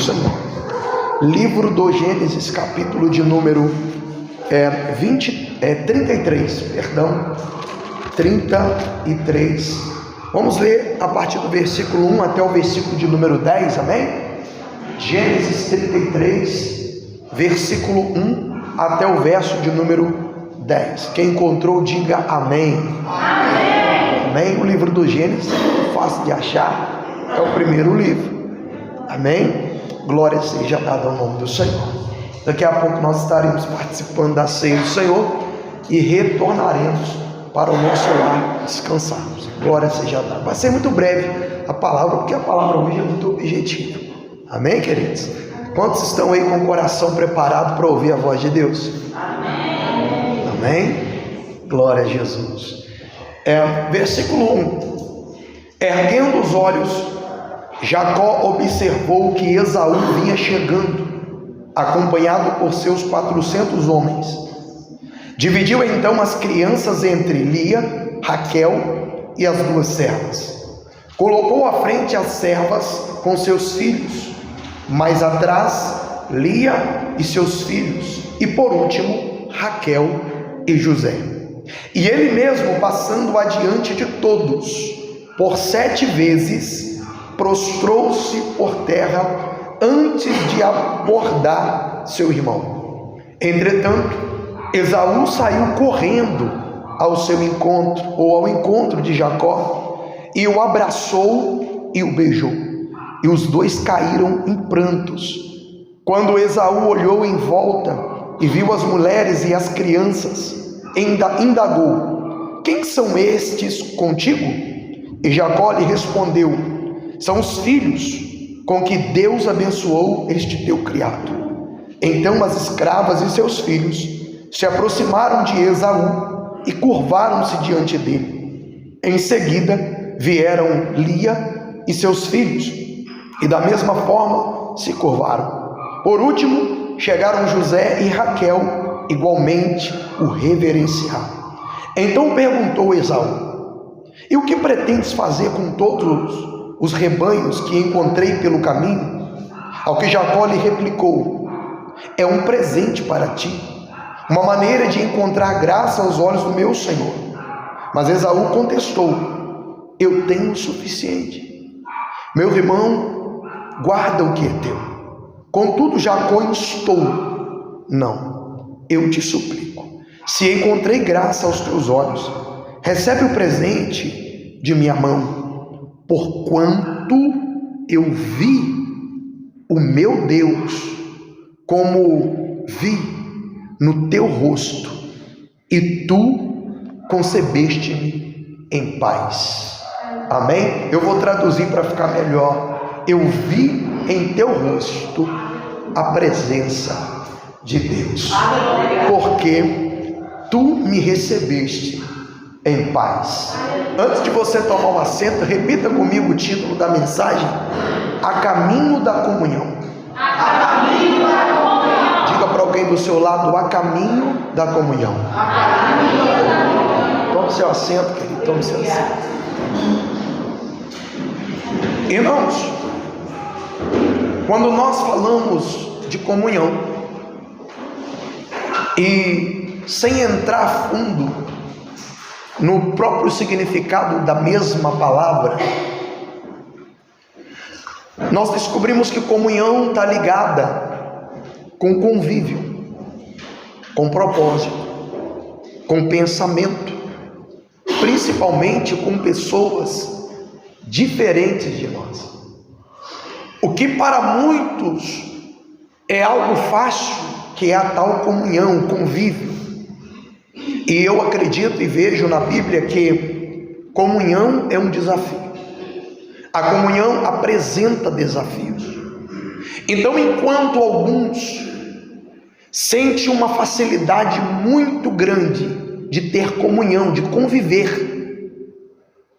Senhor. Livro do Gênesis, capítulo de número 33. Vamos ler a partir do versículo 1 até o versículo de número 10, amém? Gênesis 33, versículo 1 até o verso de número 10. Quem encontrou, diga amém. Amém. Amém. O livro do Gênesis é fácil de achar, é o primeiro livro. Amém. Glória seja dada ao nome do Senhor. Daqui a pouco nós estaremos participando da ceia do Senhor e retornaremos para o nosso lar descansarmos. Glória seja dada. Vai ser muito breve a palavra, porque a palavra hoje é muito objetiva. Amém, queridos? Quantos estão aí com o coração preparado para ouvir a voz de Deus? Amém. Amém? Glória a Jesus. Versículo 1. Erguendo os olhos, Jacó observou que Esaú vinha chegando, acompanhado por seus 400 homens. Dividiu então as crianças entre Lia, Raquel e as duas servas. Colocou à frente as servas com seus filhos, mais atrás Lia e seus filhos, e por último Raquel e José. E ele mesmo, passando adiante de todos, por 7 vezes, prostrou-se por terra antes de abordar seu irmão. Entretanto, Esaú saiu correndo ao seu encontro, ou ao encontro de Jacó, e o abraçou e o beijou, e os dois caíram em prantos. Quando Esaú olhou em volta e viu as mulheres e as crianças, indagou: quem são estes contigo? E Jacó lhe respondeu: são os filhos com que Deus abençoou este teu criado. Então as escravas e seus filhos se aproximaram de Esaú e curvaram-se diante dele. Em seguida vieram Lia e seus filhos, e da mesma forma se curvaram. Por último chegaram José e Raquel, igualmente o reverenciaram. Então perguntou Esaú: e o que pretendes fazer com todos os rebanhos que encontrei pelo caminho? Ao que Jacó lhe replicou: é um presente para ti, uma maneira de encontrar graça aos olhos do meu senhor. Mas Esaú contestou: eu tenho o suficiente. Meu irmão, guarda o que é teu. Contudo Jacó instou: não, eu te suplico, se encontrei graça aos teus olhos, recebe o presente de minha mão, porquanto eu vi o meu Deus, como vi no teu rosto, e tu concebeste-me em paz. Amém? Eu vou traduzir para ficar melhor. Eu vi em teu rosto a presença de Deus, porque tu me recebeste em paz. Antes de você tomar um assento, repita comigo o título da mensagem: A Caminho da Comunhão. A caminho da comunhão. Diga para alguém do seu lado: a caminho da comunhão. A caminho da comunhão. Tome seu assento, querido, tome seu assento. Irmãos, quando nós falamos de comunhão, e sem entrar fundo no próprio significado da mesma palavra, nós descobrimos que comunhão está ligada com convívio, com propósito, com pensamento, principalmente com pessoas diferentes de nós. O que para muitos é algo fácil, que é a tal comunhão, convívio. E eu acredito e vejo na Bíblia que comunhão é um desafio. A comunhão apresenta desafios. Então, enquanto alguns sentem uma facilidade muito grande de ter comunhão, de conviver,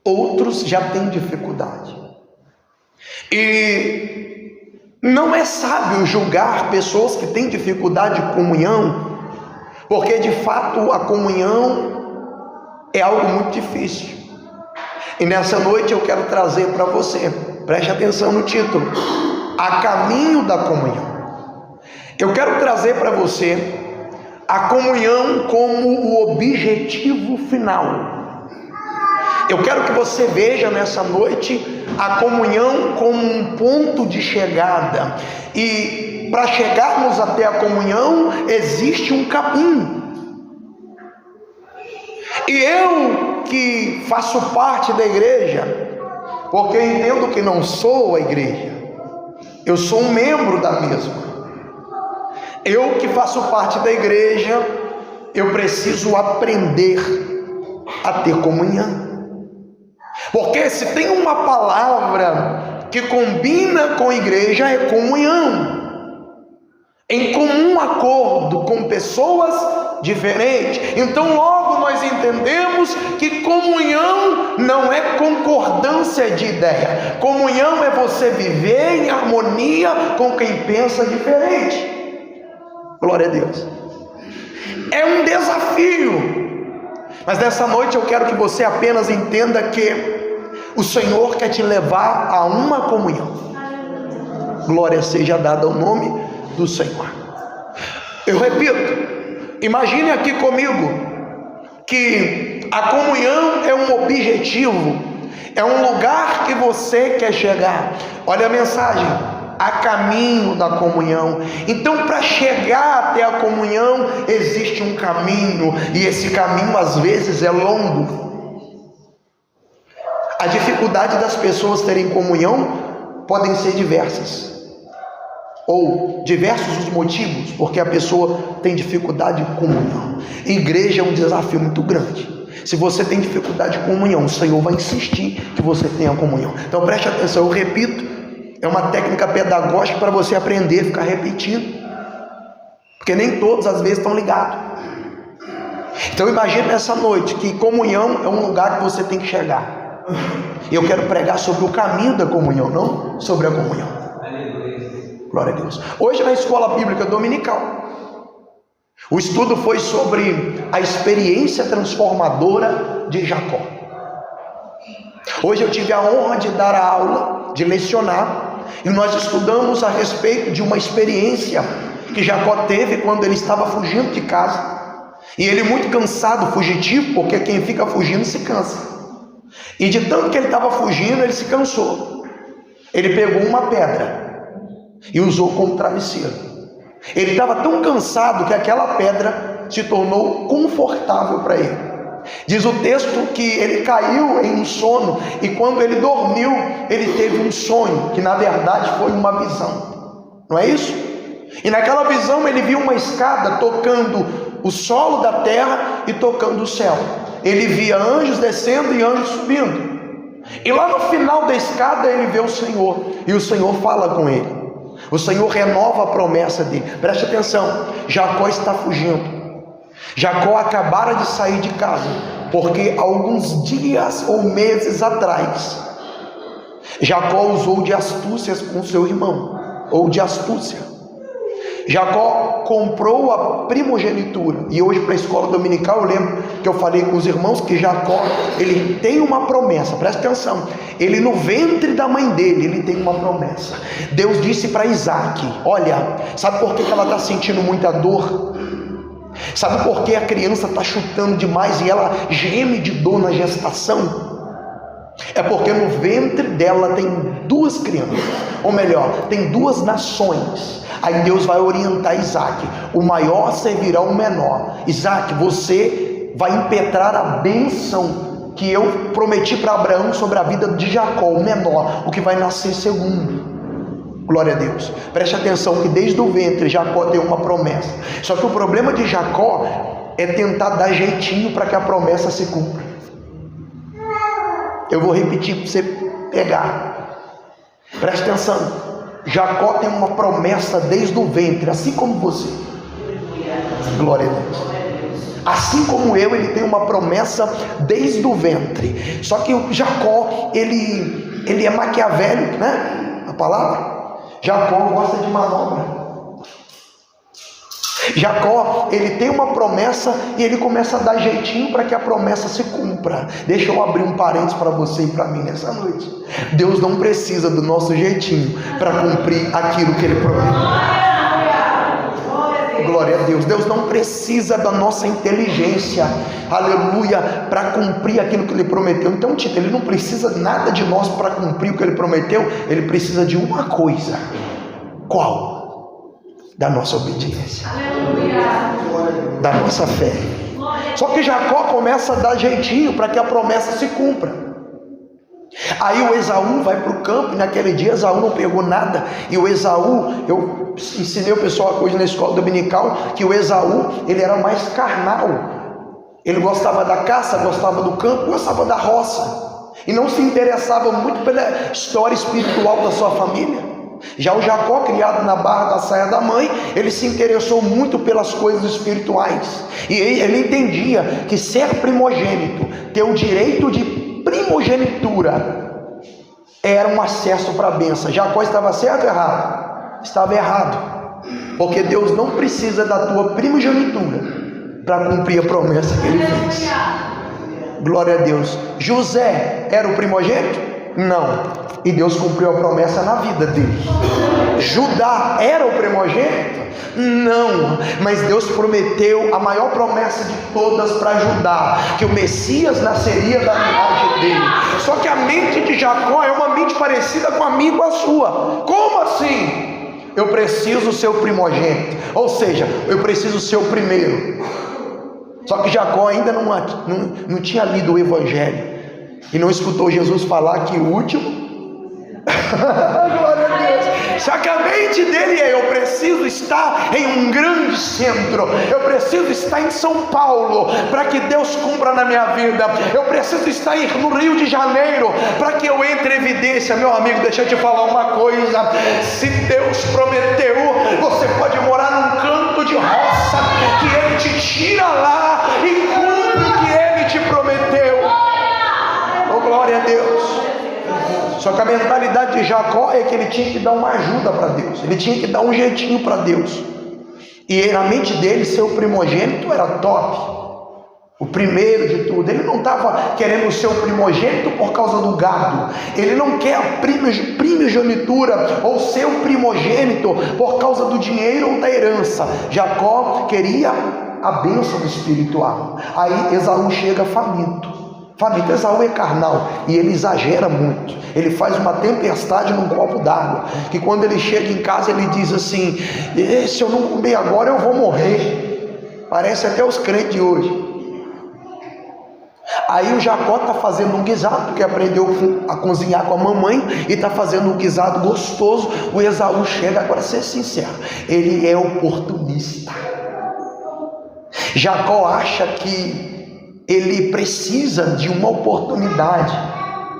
outros já têm dificuldade. E não é sábio julgar pessoas que têm dificuldade de comunhão, porque de fato a comunhão é algo muito difícil. E nessa noite eu quero trazer para você, preste atenção no título: a caminho da comunhão. Eu quero trazer para você a comunhão como o objetivo final. Eu quero que você veja nessa noite a comunhão como um ponto de chegada. E para chegarmos até a comunhão, existe um caminho. E eu que faço parte da igreja, porque eu entendo que não sou a igreja, eu sou um membro da mesma. Eu que faço parte da igreja, eu preciso aprender a ter comunhão. Porque se tem uma palavra que combina com a igreja, é comunhão. Em comum acordo com pessoas diferentes. Então logo nós entendemos que comunhão não é concordância de ideia. Comunhão é você viver em harmonia com quem pensa diferente. Glória a Deus. É um desafio. Mas nessa noite eu quero que você apenas entenda que o Senhor quer te levar a uma comunhão. Glória seja dada ao nome do Senhor. Eu repito, imagine aqui comigo que a comunhão é um objetivo, é um lugar que você quer chegar. Olha a mensagem: a caminho da comunhão. Então, para chegar até a comunhão, existe um caminho, e esse caminho às vezes é longo. A dificuldade das pessoas terem comunhão podem ser diversas, ou diversos os motivos porque a pessoa tem dificuldade de comunhão. Igreja é um desafio muito grande. Se você tem dificuldade de comunhão, o Senhor vai insistir que você tenha comunhão. Então preste atenção, eu repito, é uma técnica pedagógica para você aprender a ficar repetindo, porque nem todos às vezes estão ligados. Então imagine nessa noite que comunhão é um lugar que você tem que chegar. Eu quero pregar sobre o caminho da comunhão, não sobre a comunhão. Glória a Deus. Hoje na escola bíblica dominical, o estudo foi sobre a experiência transformadora de Jacó. Hoje eu tive a honra de dar a aula, de lecionar, e nós estudamos a respeito de uma experiência que Jacó teve quando ele estava fugindo de casa. E ele muito cansado, fugitivo, porque quem fica fugindo se cansa. E de tanto que ele estava fugindo, ele se cansou. Ele pegou uma pedra e usou como travesseiro. Ele estava tão cansado que aquela pedra se tornou confortável para ele. Diz o texto que ele caiu em um sono, e quando ele dormiu, ele teve um sonho, que na verdade foi uma visão. Não é isso? E naquela visão ele viu uma escada tocando o solo da terra e tocando o céu. Ele via anjos descendo e anjos subindo. E lá no final da escada ele vê o Senhor, e o Senhor fala com ele. O Senhor renova a promessa dele. Preste atenção, Jacó está fugindo. Jacó acabara de sair de casa, porque alguns dias ou meses atrás Jacó usou de astúcias com seu irmão, ou de astúcia. Jacó comprou a primogenitura. E hoje para a escola dominical eu lembro que eu falei com os irmãos que Jacó, ele tem uma promessa. Presta atenção, ele no ventre da mãe dele, ele tem uma promessa. Deus disse para Isaac: olha, sabe por que ela está sentindo muita dor? Sabe por que a criança está chutando demais e ela geme de dor na gestação? É porque no ventre dela tem duas crianças, ou melhor, tem duas nações. Aí Deus vai orientar Isaac: o maior servirá ao menor. Isaac, você vai impetrar a bênção que eu prometi para Abraão sobre a vida de Jacó, o menor, o que vai nascer segundo. Glória a Deus. Preste atenção que desde o ventre Jacó deu uma promessa. Só que o problema de Jacó é tentar dar jeitinho para que a promessa se cumpra. Eu vou repetir para você pegar. Preste atenção. Jacó tem uma promessa desde o ventre, assim como você. Glória a Deus. Assim como eu, ele tem uma promessa desde o ventre. Só que o Jacó, ele é maquiavélico, né? A palavra. Jacó gosta de manobra. Jacó, ele tem uma promessa e ele começa a dar jeitinho para que a promessa se cumpra. Deixa eu abrir um parênteses para você e para mim nessa noite. Deus não precisa do nosso jeitinho para cumprir aquilo que ele prometeu. Glória a Deus. Deus não precisa da nossa inteligência, aleluia, para cumprir aquilo que ele prometeu. Então, Tito, ele não precisa nada de nós para cumprir o que ele prometeu. Ele precisa de uma coisa. Qual? Da nossa obediência, da nossa fé. Só que Jacó começa a dar jeitinho para que a promessa se cumpra. Aí o Esaú vai para o campo, e naquele dia Esaú não pegou nada. E o Esaú, eu ensinei o pessoal hoje na escola dominical, que o Esaú, ele era mais carnal. Ele gostava da caça, gostava do campo, gostava da roça, e não se interessava muito pela história espiritual da sua família. Já o Jacó, criado na barra da saia da mãe, ele se interessou muito pelas coisas espirituais. E ele entendia que ser primogênito, ter o direito de primogenitura, era um acesso para a bênção. Jacó estava certo ou errado? Estava errado, porque Deus não precisa da tua primogenitura para cumprir a promessa que ele fez. Glória a Deus. José era o primogênito? Não. E Deus cumpriu a promessa na vida dele. Judá era o primogênito? Não. Mas Deus prometeu a maior promessa de todas para Judá, que o Messias nasceria da linhagem dele. Só que a mente de Jacó é uma mente parecida com a minha e com a sua. Como assim? Eu preciso ser o primogênito, ou seja, eu preciso ser o primeiro. Só que Jacó ainda não tinha lido o Evangelho e não escutou Jesus falar que o último glória a Deus. Só que a mente dele é: eu preciso estar em um grande centro, eu preciso estar em São Paulo para que Deus cumpra na minha vida, eu preciso estar no Rio de Janeiro para que eu entre em evidência. Meu amigo, deixa eu te falar uma coisa: se Deus prometeu, você pode morar num canto de roça, que Ele te tira lá e cumpre o que Ele te prometeu. Oh, glória a Deus. Só que a mentalidade de Jacó é que ele tinha que dar uma ajuda para Deus, ele tinha que dar um jeitinho para Deus. E na mente dele, ser o primogênito era top, o primeiro de tudo. Ele não estava querendo ser o primogênito por causa do gado, ele não quer a primogenitura ou ser o primogênito por causa do dinheiro ou da herança. Jacó queria a bênção espiritual. Aí Esaú chega faminto. Esaú é carnal e ele exagera muito. Ele faz uma tempestade num copo d'água, que quando ele chega em casa ele diz assim: se eu não comer agora eu vou morrer. Parece até os crentes de hoje. Aí o Jacó está fazendo um guisado, porque aprendeu a cozinhar com a mamãe, e está fazendo um guisado gostoso. O Esaú chega, agora ser sincero, ele é oportunista. Jacó acha que ele precisa de uma oportunidade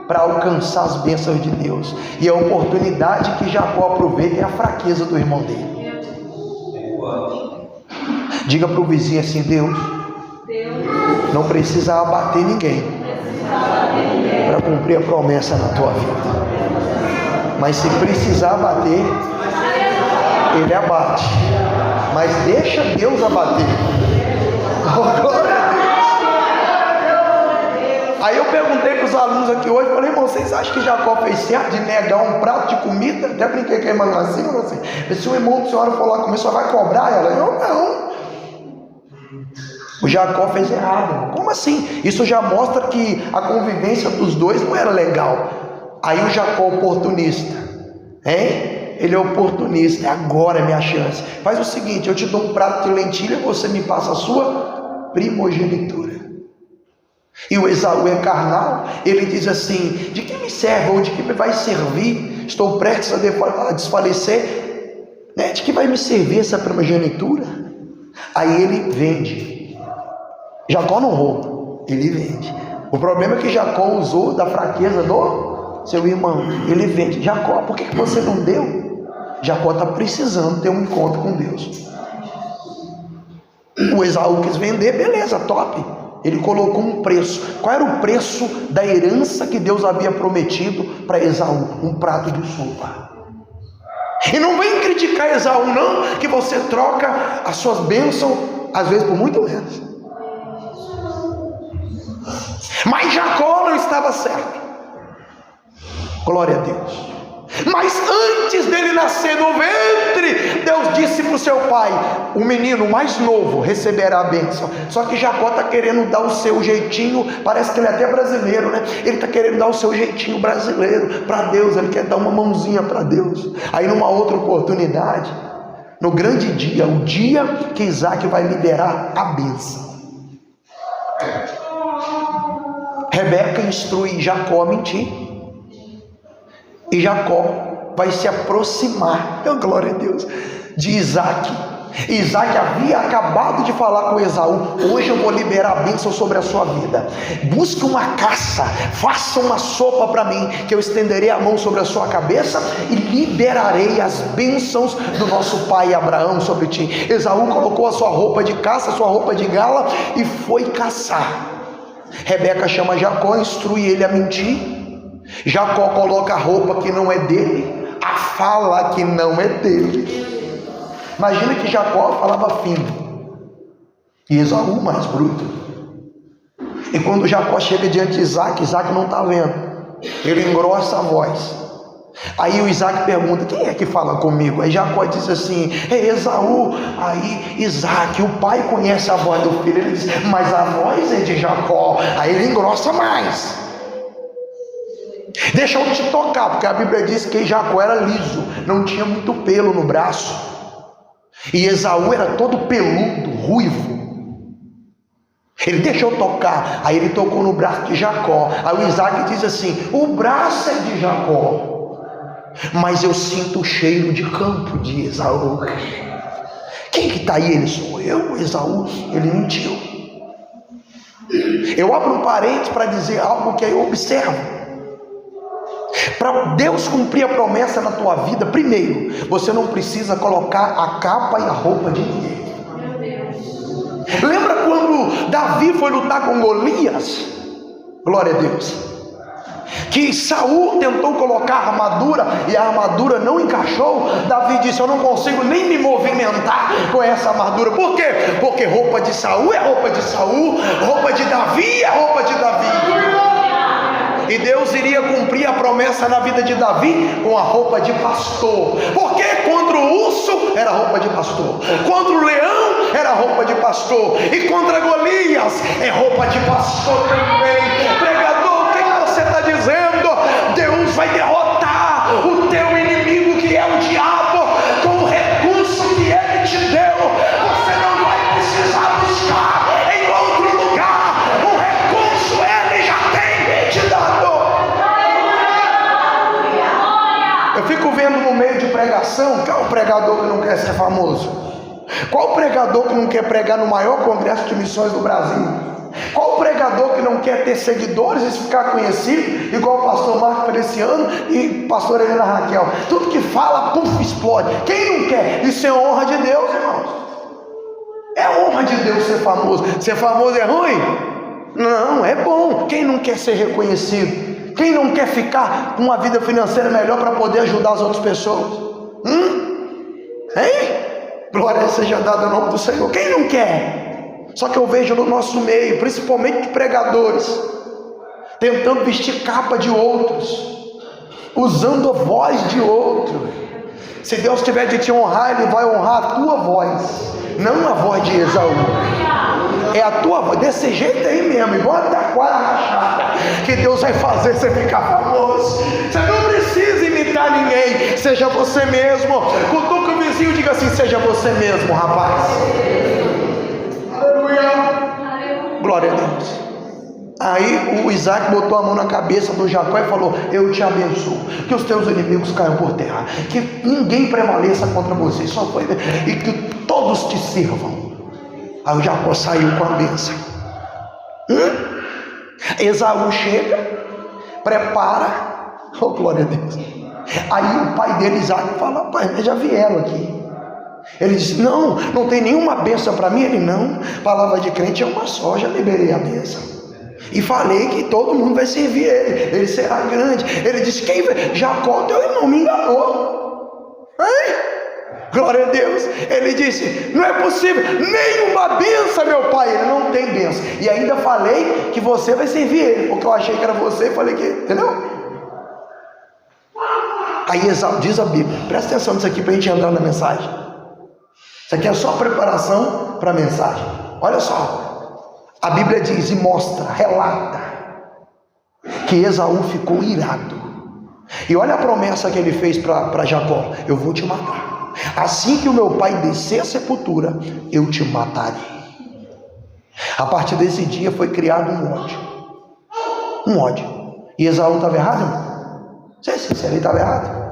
para alcançar as bênçãos de Deus, e a oportunidade que Jacó aproveita é a fraqueza do irmão dele. Diga para o vizinho assim: Deus não precisa abater ninguém para cumprir a promessa na tua vida, mas se precisar abater, Ele abate, mas deixa Deus abater. Glória a Deus. Aí eu perguntei para os alunos aqui hoje, falei: irmão, vocês acham que Jacó fez certo de negar um prato de comida? Até brinquei com a irmã assim, falou assim: se o irmão da senhora for lá comer, só vai cobrar ela? Eu não. O Jacó fez errado. Como assim? Isso já mostra que a convivência dos dois não era legal. Aí o Jacó oportunista, hein? Ele é oportunista. Agora é minha chance. Faz o seguinte: eu te dou um prato de lentilha, você me passa a sua primogenitura. E o Esaú é carnal, ele diz assim: de que me serve ou de que me vai servir? Estou prestes a desfalecer, né? De que vai me servir essa primogenitura? Aí ele vende. Jacó não rouba, ele vende. O problema é que Jacó usou da fraqueza do seu irmão. Ele vende. Jacó, por que você não deu? Jacó está precisando ter um encontro com Deus. O Esaú quis vender, beleza, top. Ele colocou um preço. Qual era o preço da herança que Deus havia prometido para Esaú? Um prato de sopa. E não vem criticar Esaú não, que você troca as suas bênçãos às vezes por muito menos. Mas Jacó não estava certo. Glória a Deus. Mas antes dele nascer no ventre, Deus disse para o seu pai: o menino mais novo receberá a bênção. Só que Jacó está querendo dar o seu jeitinho, parece que ele é até brasileiro, né? Ele está querendo dar o seu jeitinho brasileiro para Deus, ele quer dar uma mãozinha para Deus. Aí numa outra oportunidade, no grande dia, o dia que Isaac vai liberar a bênção, Rebeca instrui Jacó a mentir. E Jacó vai se aproximar, glória a Deus, de Isaac. Isaac havia acabado de falar com Esaú: hoje eu vou liberar a bênção sobre a sua vida. Busque uma caça, faça uma sopa para mim, que eu estenderei a mão sobre a sua cabeça e liberarei as bênçãos do nosso pai Abraão sobre ti. Esaú colocou a sua roupa de caça, a sua roupa de gala e foi caçar. Rebeca chama Jacó, instrui ele a mentir. Jacó coloca a roupa que não é dele, a fala que não é dele. Imagina que Jacó falava fino e Esaú mais bruto. E quando Jacó chega diante de Isaac, Isaac não está vendo, ele engrossa a voz. Aí o Isaac pergunta: quem é que fala comigo? Aí Jacó diz assim: é Esaú. Aí Isaac, o pai conhece a voz do filho, ele diz: mas a voz é de Jacó. Aí ele engrossa mais. Deixa eu te tocar, porque a Bíblia diz que Jacó era liso, não tinha muito pelo no braço, e Esaú era todo peludo, ruivo. Ele deixou tocar, aí ele tocou no braço de Jacó. Aí o Isaac diz assim: o braço é de Jacó, mas eu sinto o cheiro de campo de Esaú. Quem que está aí? Ele: sou eu, Esaú. Ele mentiu. Eu abro um parênteses para dizer algo que eu observo. Para Deus cumprir a promessa na tua vida, primeiro, você não precisa colocar a capa e a roupa de ninguém. Lembra quando Davi foi lutar com Golias? Glória a Deus. Que Saul tentou colocar a armadura e a armadura não encaixou. Davi disse: eu não consigo nem me movimentar com essa armadura. Por quê? Porque roupa de Saul é roupa de Saul, roupa de Davi é roupa de Davi. E Deus iria cumprir a promessa na vida de Davi com a roupa de pastor. Porque contra o urso era roupa de pastor, contra o leão era roupa de pastor, e contra Golias é roupa de pastor também. Pregador, o que você está dizendo? Deus vai derrotar o teu inimigo, que é o diabo, com o recurso que ele te deu. Você não vai precisar buscar em outro lugar, o recurso ele já tem te dado. Eu fico vendo no meio de pregação, qual é o pregador que não quer ser famoso? Qual o pregador que não quer pregar no maior congresso de missões do Brasil? Qual o pregador que não quer ter seguidores e ficar conhecido, igual o pastor Marco Feliciano e pastor Helena Raquel? Tudo que fala, puf, explode. Quem não quer? Isso é honra de Deus, irmãos. É honra de Deus ser famoso. Ser famoso é ruim? Não, é bom. Quem não quer ser reconhecido? Quem não quer ficar com uma vida financeira melhor para poder ajudar as outras pessoas? Hein? Glória seja dada ao nome do Senhor. Quem não quer? Só que eu vejo no nosso meio, principalmente pregadores, tentando vestir capa de outros, usando a voz de outro. Se Deus tiver de te honrar, Ele vai honrar a tua voz, não a voz de Esaú. É a tua voz, desse jeito aí mesmo, igual a taquara rachada, que Deus vai fazer você ficar famoso. Você não precisa imitar ninguém, seja você mesmo. Cutuca o vizinho e diga assim: seja você mesmo, rapaz. Aleluia. Glória a Deus. Aí o Isaac botou a mão na cabeça do Jacó e falou: eu te abençoo, que os teus inimigos caiam por terra, que ninguém prevaleça contra você, só foi, e que todos te sirvam. Aí o Jacó saiu com a bênção. Esaú chega, prepara, oh glória a Deus. Aí o pai dele, Isaac, fala: pai, já vieram aqui. Ele disse: não tem nenhuma bênção para mim. Ele: não, palavra de crente é uma só, já liberei a bênção. E falei que todo mundo vai servir ele será grande. Ele disse: quem? Jacó, teu irmão, me enganou. Hein? Glória a Deus. Ele disse: não é possível, nenhuma bênção, meu pai. Ele não tem bênção. E ainda falei que você vai servir ele, porque eu achei que era você e falei que, entendeu? Aí Esaú, diz a Bíblia, presta atenção nisso aqui para a gente entrar na mensagem. Isso aqui é só preparação para a mensagem. Olha só, a Bíblia diz e mostra, relata, que Esaú ficou irado. E olha a promessa que ele fez para Jacó: eu vou te matar. Assim que o meu pai descer a sepultura, eu te matarei. A partir desse dia foi criado um ódio. Um ódio. E Esaú estava errado, irmão? Você é sincero, ele estava errado?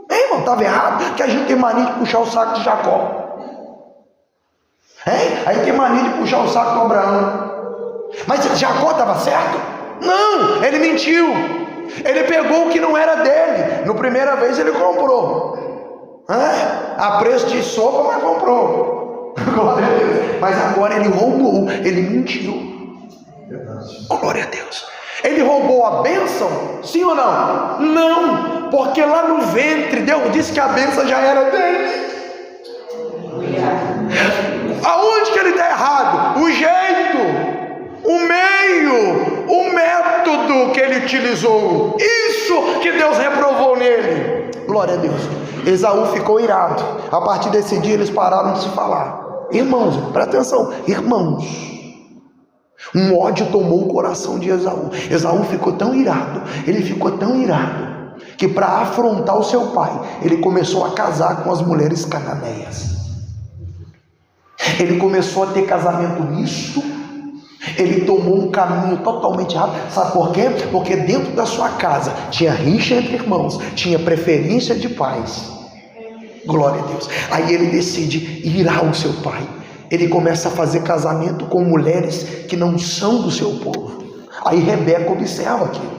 Irmão, estava errado? Que a gente tem mania de puxar o saco de Jacó. Aí tem mania de puxar o saco do Abraão. Mas Jacó estava certo? Não, ele mentiu. Ele pegou o que não era dele. No primeira vez ele comprou, a preço de sopa, mas comprou. Glória a Deus. Mas agora ele roubou, ele mentiu. Glória a Deus. Ele roubou a bênção? Sim ou não? Não, porque lá no ventre Deus disse que a bênção já era dele. Aonde que ele está errado? O jeito, o meio, o método que ele utilizou. Isso que Deus reprovou nele. Glória a Deus. Esaú ficou irado. A partir desse dia eles pararam de se falar. Irmãos, presta atenção, irmãos. Um ódio tomou o coração de Esaú. Esaú ficou tão irado, ele ficou tão irado, que para afrontar o seu pai, ele começou a casar com as mulheres cananeias. Ele começou a ter casamento misto. Ele tomou um caminho totalmente errado. Sabe por quê? Porque dentro da sua casa tinha rixa entre irmãos, tinha preferência de pais. Glória a Deus. Aí ele decide irar o seu pai. Ele começa a fazer casamento com mulheres que não são do seu povo. Aí Rebeca observa aquilo.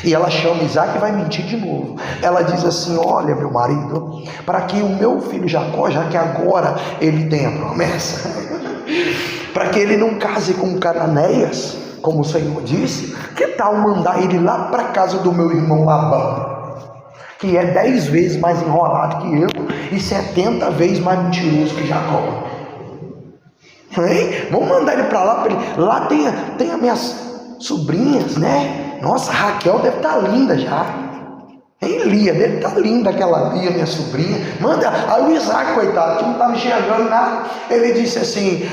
E ela chama Isaac e vai mentir de novo. Ela diz assim: olha, meu marido, para que o meu filho Jacó, já que agora ele tem a promessa, para que ele não case com cananeias, como o Senhor disse, que tal mandar ele lá para a casa do meu irmão Labão, que é 10 vezes mais enrolado que eu e 70 vezes mais mentiroso que Jacó. Vamos mandar ele para lá, lá tem as minhas sobrinhas, né? Nossa, Raquel deve estar linda já. Lia, deve estar linda aquela Lia, minha sobrinha. Manda. Aí o Isaac, coitado, que não estava enxergando nada, ele disse assim: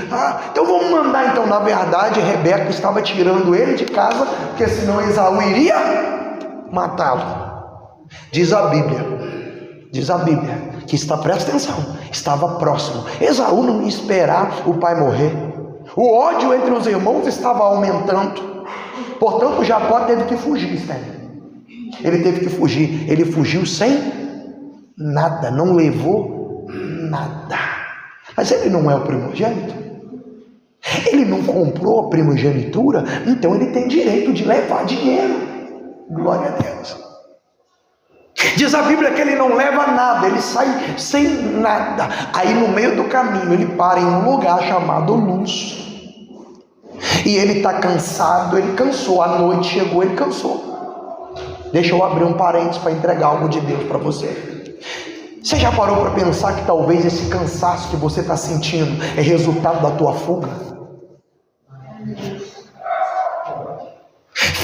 então vamos mandar. Então, na verdade, Rebeca estava tirando ele de casa, porque senão Esaú iria matá-lo. Diz a Bíblia, que está, presta atenção, estava próximo. Esaú não ia esperar o pai morrer. O ódio entre os irmãos estava aumentando. Portanto, Jacó teve que fugir. Ele teve que fugir. Ele fugiu sem nada, não levou nada. Mas ele não é o primogênito. Ele não comprou a primogenitura, então ele tem direito de levar dinheiro. Glória a Deus. Diz a Bíblia que ele não leva nada, ele sai sem nada. Aí no meio do caminho ele para em um lugar chamado Luz. E ele está cansado, ele cansou, a noite chegou, ele cansou. Deixa eu abrir um parênteses para entregar algo de Deus para você. Você já parou para pensar que talvez esse cansaço que você está sentindo é resultado da tua fuga?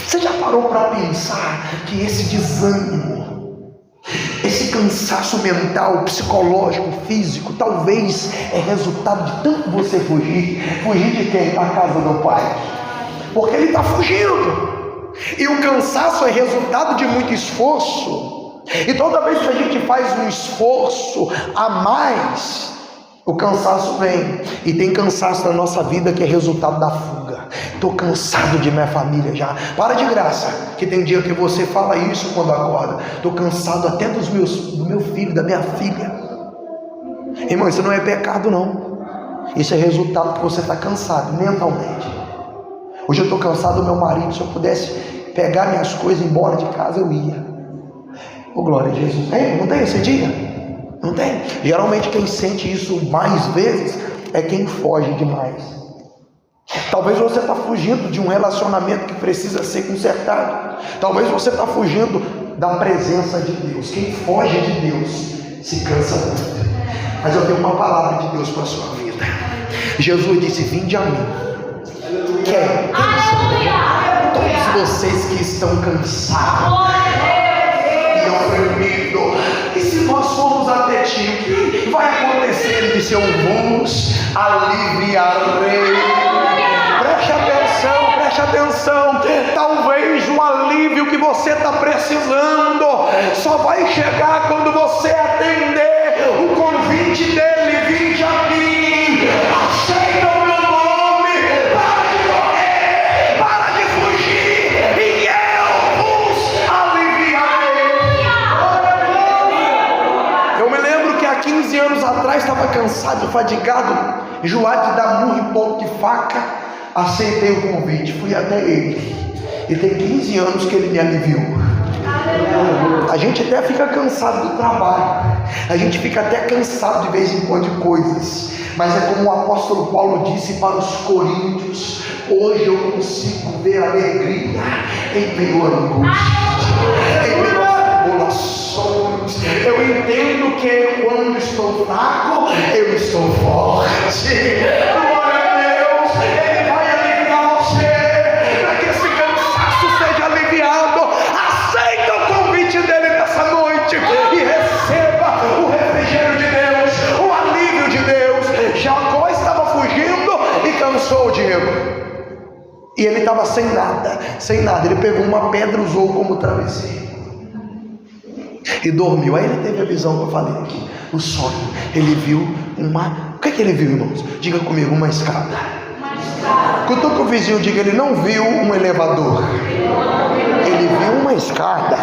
Você já parou para pensar que esse desânimo, esse cansaço mental, psicológico, físico, talvez é resultado de tanto você fugir de quem? Da casa do pai. Porque ele está fugindo. E o cansaço é resultado de muito esforço. E toda vez que a gente faz um esforço a mais, o cansaço vem. E tem cansaço na nossa vida que é resultado da fuga. Estou cansado de minha família já. Para de graça, que tem dia que você fala isso quando acorda. Estou cansado até do meu filho, da minha filha. Irmão, isso não é pecado não. Isso é resultado que você está cansado mentalmente. Hoje eu estou cansado do meu marido. Se eu pudesse pegar minhas coisas e ir embora de casa, eu ia. Oh, glória a Jesus. Não tem esse dia? Não tem? Geralmente quem sente isso mais vezes é quem foge demais. Talvez você está fugindo de um relacionamento que precisa ser consertado. Talvez você está fugindo da presença de Deus. Quem foge de Deus se cansa muito. Mas eu tenho uma palavra de Deus para a sua vida. Jesus disse: vinde a mim. Quem? Todos vocês que estão cansados e oprimidos. E se nós formos até ti, o que vai acontecer? Ele disse: eu vos aliviarei. Preste atenção. Talvez o alívio que você está precisando só vai chegar quando você atender o convite dele: vinde a mim, aceita o meu nome, para de correr, para de fugir, e eu vos aliviarei. Eu me lembro que há 15 anos atrás estava cansado, fadigado, enjoado de dar murro e ponto de faca. Aceitei o convite, fui até ele, e tem 15 anos que ele me aliviou. A gente até fica cansado do trabalho, a gente fica até cansado de vez em quando de coisas, mas é como o apóstolo Paulo disse para os coríntios: hoje eu consigo ver alegria em meio à angústia, em meio às tribulações. Eu entendo que quando estou fraco, eu estou forte. Cansou o Diego, e ele estava sem nada. Ele pegou uma pedra, usou como travesseiro e dormiu. Aí ele teve a visão que eu falei aqui, o sonho. Ele viu o que ele viu, irmãos? Diga comigo: uma escada. Cutuca o vizinho, diga: ele não viu um elevador, ele viu uma escada.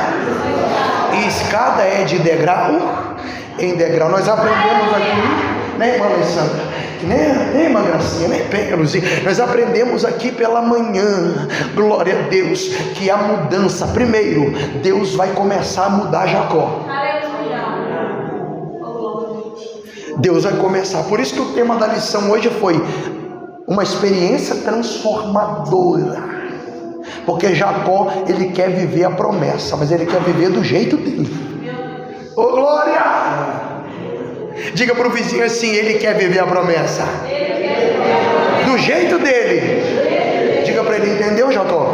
E escada é de degrau em degrau. Nós aprendemos aqui, né, irmã Alessandra? Nem irmã Gracinha, nem Pelos. Nós aprendemos aqui pela manhã, glória a Deus, que a mudança, primeiro, Deus vai começar a mudar Jacó. Deus vai começar. Por isso que o tema da lição hoje foi uma experiência transformadora. Porque Jacó, ele quer viver a promessa, mas ele quer viver do jeito dele. Ô glória! Diga para o vizinho assim: ele quer viver a promessa do jeito dele. Diga para ele: entendeu, Jacó?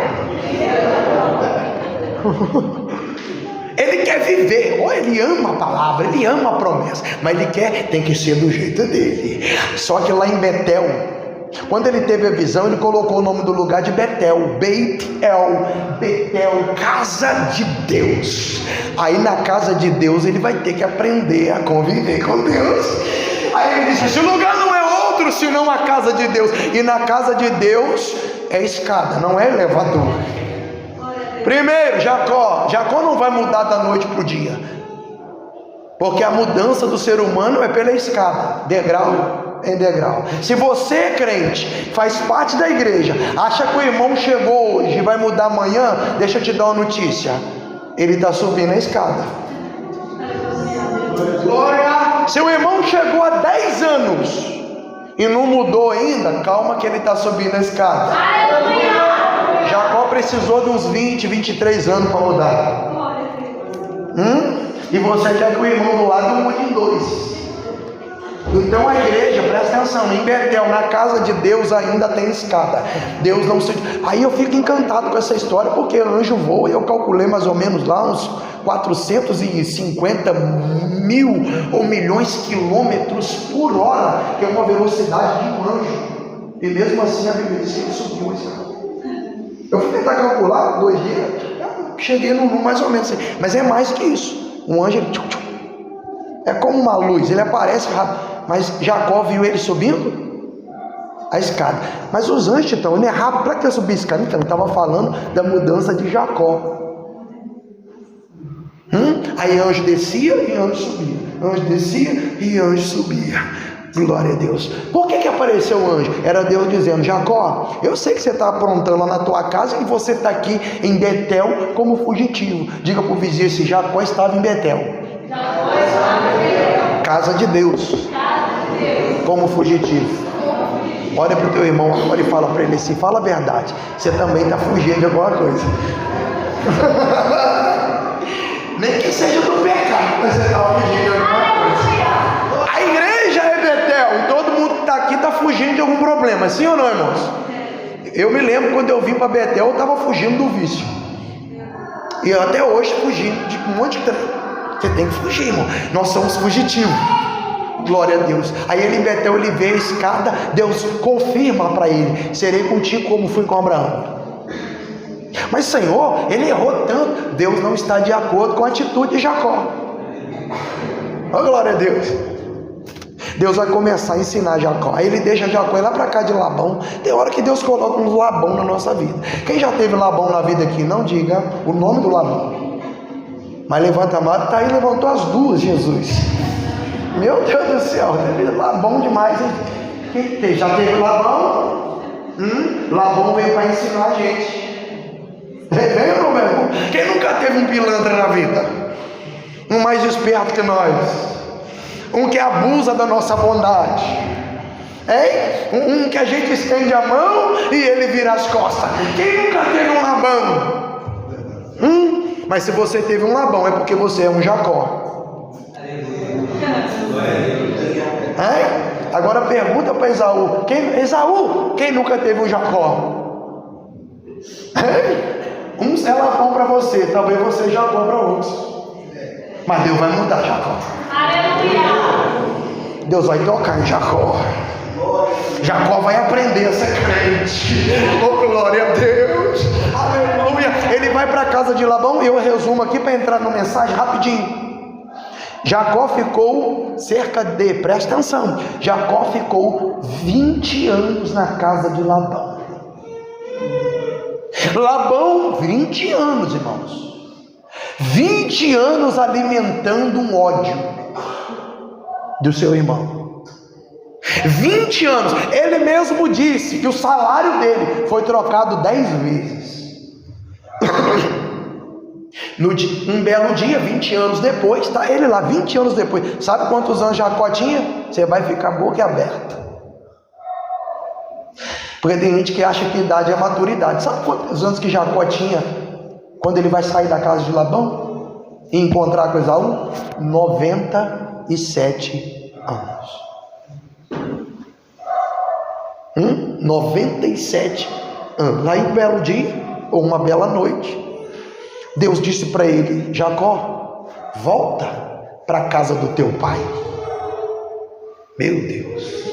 Ele quer viver, ou ele ama a palavra, ele ama a promessa, mas ele tem que ser do jeito dele. Só que lá em Betel, quando ele teve a visão, ele colocou o nome do lugar de Betel, Betel, casa de Deus. Aí na casa de Deus ele vai ter que aprender a conviver com Deus. Aí ele disse: esse lugar não é outro senão a casa de Deus. E na casa de Deus é escada, não é elevador. Primeiro, Jacó não vai mudar da noite para o dia, porque a mudança do ser humano é pela escada, degrau em degrau. Se você é crente, faz parte da igreja, acha que o irmão chegou hoje e vai mudar amanhã, deixa eu te dar uma notícia: ele está subindo a escada. Glória! Se o irmão chegou há 10 anos e não mudou ainda, calma que ele está subindo a escada. Jacó precisou de uns 20, 23 anos para mudar. E você quer que o irmão do lado mude em 2. Então a igreja, presta atenção, em Betel, na casa de Deus ainda tem escada. Deus não se... Aí eu fico encantado com essa história, porque anjo voa, e eu calculei mais ou menos lá uns 450 mil ou milhões de quilômetros por hora, que é uma velocidade de um anjo. E mesmo assim a Bíblia diz que ele subiu a escada. Eu fui tentar calcular 2 dias, cheguei no mais ou menos assim. Mas é mais que isso. Um anjo, é como uma luz, ele aparece rápido. Mas Jacó viu ele subindo a escada. Mas os anjos, então, ele é rápido. Para que subir a escada? Então, ele estava falando da mudança de Jacó. Aí anjo descia e anjo subia. Anjo descia e anjo subia. Glória a Deus. Por que apareceu o anjo? Era Deus dizendo: Jacó, eu sei que você está aprontando lá na tua casa e você está aqui em Betel como fugitivo. Diga para o vizinho assim: Jacó estava em Betel, casa de Deus, como fugitivo. Olha para o teu irmão agora e fala para ele assim: fala a verdade, você também está fugindo de alguma coisa. Nem que seja do pecado, mas você está fugindo de alguma coisa. A igreja é Betel, e todo mundo que está aqui está fugindo de algum problema, sim ou não, irmãos? Eu me lembro quando eu vim para Betel, eu estava fugindo do vício. E eu até hoje fugindo de um monte de trem. Você tem que fugir, irmão. Nós somos fugitivos. Glória a Deus. Aí ele em Betel, ele vê a escada. Deus confirma para ele: serei contigo como fui com Abraão. Mas Senhor, ele errou tanto. Deus não está de acordo com a atitude de Jacó. Oh, glória a Deus. Deus vai começar a ensinar Jacó. Aí ele deixa Jacó ir lá para cá de Labão. Tem hora que Deus coloca um Labão na nossa vida. Quem já teve Labão na vida aqui, não diga o nome do Labão. Mas levanta a mão, tá aí, levantou as duas, Jesus. Meu Deus do céu, teve Labão demais, hein? Quem já teve Labão? Labão veio para ensinar a gente. Veio, meu irmão? Quem nunca teve um pilantra na vida? Um mais esperto que nós. Um que abusa da nossa bondade, hein? Um que a gente estende a mão e ele vira as costas. Quem nunca teve um Labão? Mas se você teve um Labão, é porque você é um Jacó. Hein? Agora pergunta para Esaú. Esaú, quem nunca teve um Jacó? Hein? Um é Labão para você, talvez você Jacó para outros. Mas Deus vai mudar Jacó. Deus vai tocar em Jacó. Jacó vai aprender a ser crente. Oh, glória a Deus. Aleluia. Ele vai para a casa de Labão. Eu resumo aqui para entrar na mensagem rapidinho. Jacó ficou presta atenção, Jacó ficou 20 anos na casa de Labão. Labão, 20 anos, irmãos. 20 anos alimentando um ódio do seu irmão. 20 anos. Ele mesmo disse que o salário dele foi trocado 10 vezes. Um belo dia, 20 anos depois, está ele lá, 20 anos depois. Sabe quantos anos Jacó tinha? Você vai ficar boca aberta. Porque tem gente que acha que idade é maturidade. Sabe quantos anos que Jacó tinha quando ele vai sair da casa de Labão e encontrar com Esaú? 97 anos. 97 anos. Aí um belo dia, ou uma bela noite, Deus disse para ele: Jacó, volta para a casa do teu pai. Meu Deus.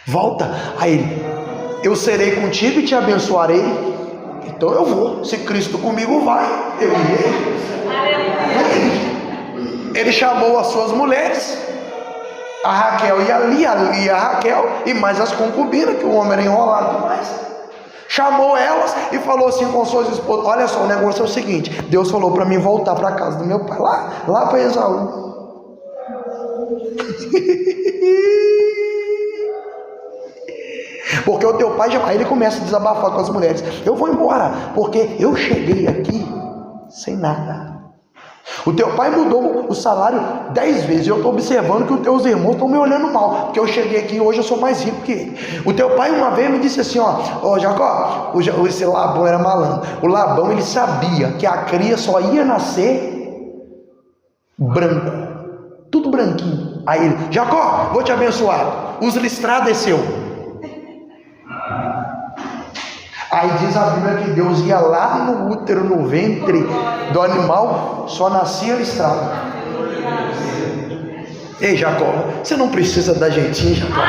Volta. Aí ele: eu serei contigo e te abençoarei. Então eu vou. Se Cristo comigo vai, eu irei. Ele chamou as suas mulheres, a Raquel e a Lia, e a Raquel e mais as concubinas, que o homem era enrolado demais. Chamou elas e falou assim com suas esposas: olha só, o negócio é o seguinte, Deus falou para mim voltar para a casa do meu pai, lá para Esaú. Porque o teu pai já... Aí ele começa a desabafar com as mulheres: eu vou embora, porque eu cheguei aqui sem nada. O teu pai mudou o salário 10 vezes. Eu estou observando que os teus irmãos estão me olhando mal, porque eu cheguei aqui e hoje eu sou mais rico que ele. O teu pai uma vez me disse assim: ó Jacó, esse Labão era malandro. O Labão, ele sabia que a cria só ia nascer branco, tudo branquinho. Aí ele: Jacó, vou te abençoar, os listrados é seu. Aí diz a Bíblia que Deus ia lá no útero, no ventre do animal, só nascia listrado. Ei, Jacó, você não precisa dar jeitinho, Jacó.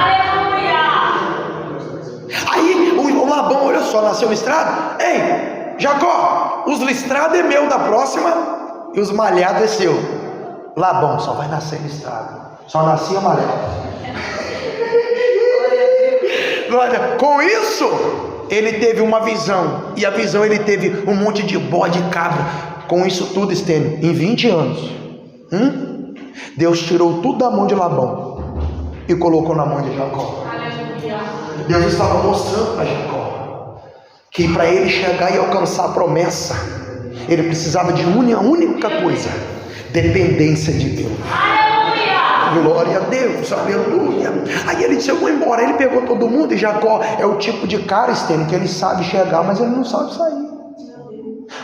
Aí o Labão, olha só, nasceu listrado. Ei, Jacó, os listrados é meu da próxima e os malhados é seu. Labão, só vai nascer listrado, só nascia malhado. Glória. Com isso, ele teve uma visão, e a visão ele teve um monte de bode e cabra. Com isso tudo, Estênio, em 20 anos, Deus tirou tudo da mão de Labão e colocou na mão de Jacó. Deus estava mostrando para Jacó que para ele chegar e alcançar a promessa, ele precisava de uma única coisa: dependência de Deus. Glória a Deus, aleluia. Aí ele disse: eu vou embora. Ele pegou todo mundo. E Jacó é o tipo de cara, Estênio, que ele sabe chegar, mas ele não sabe sair.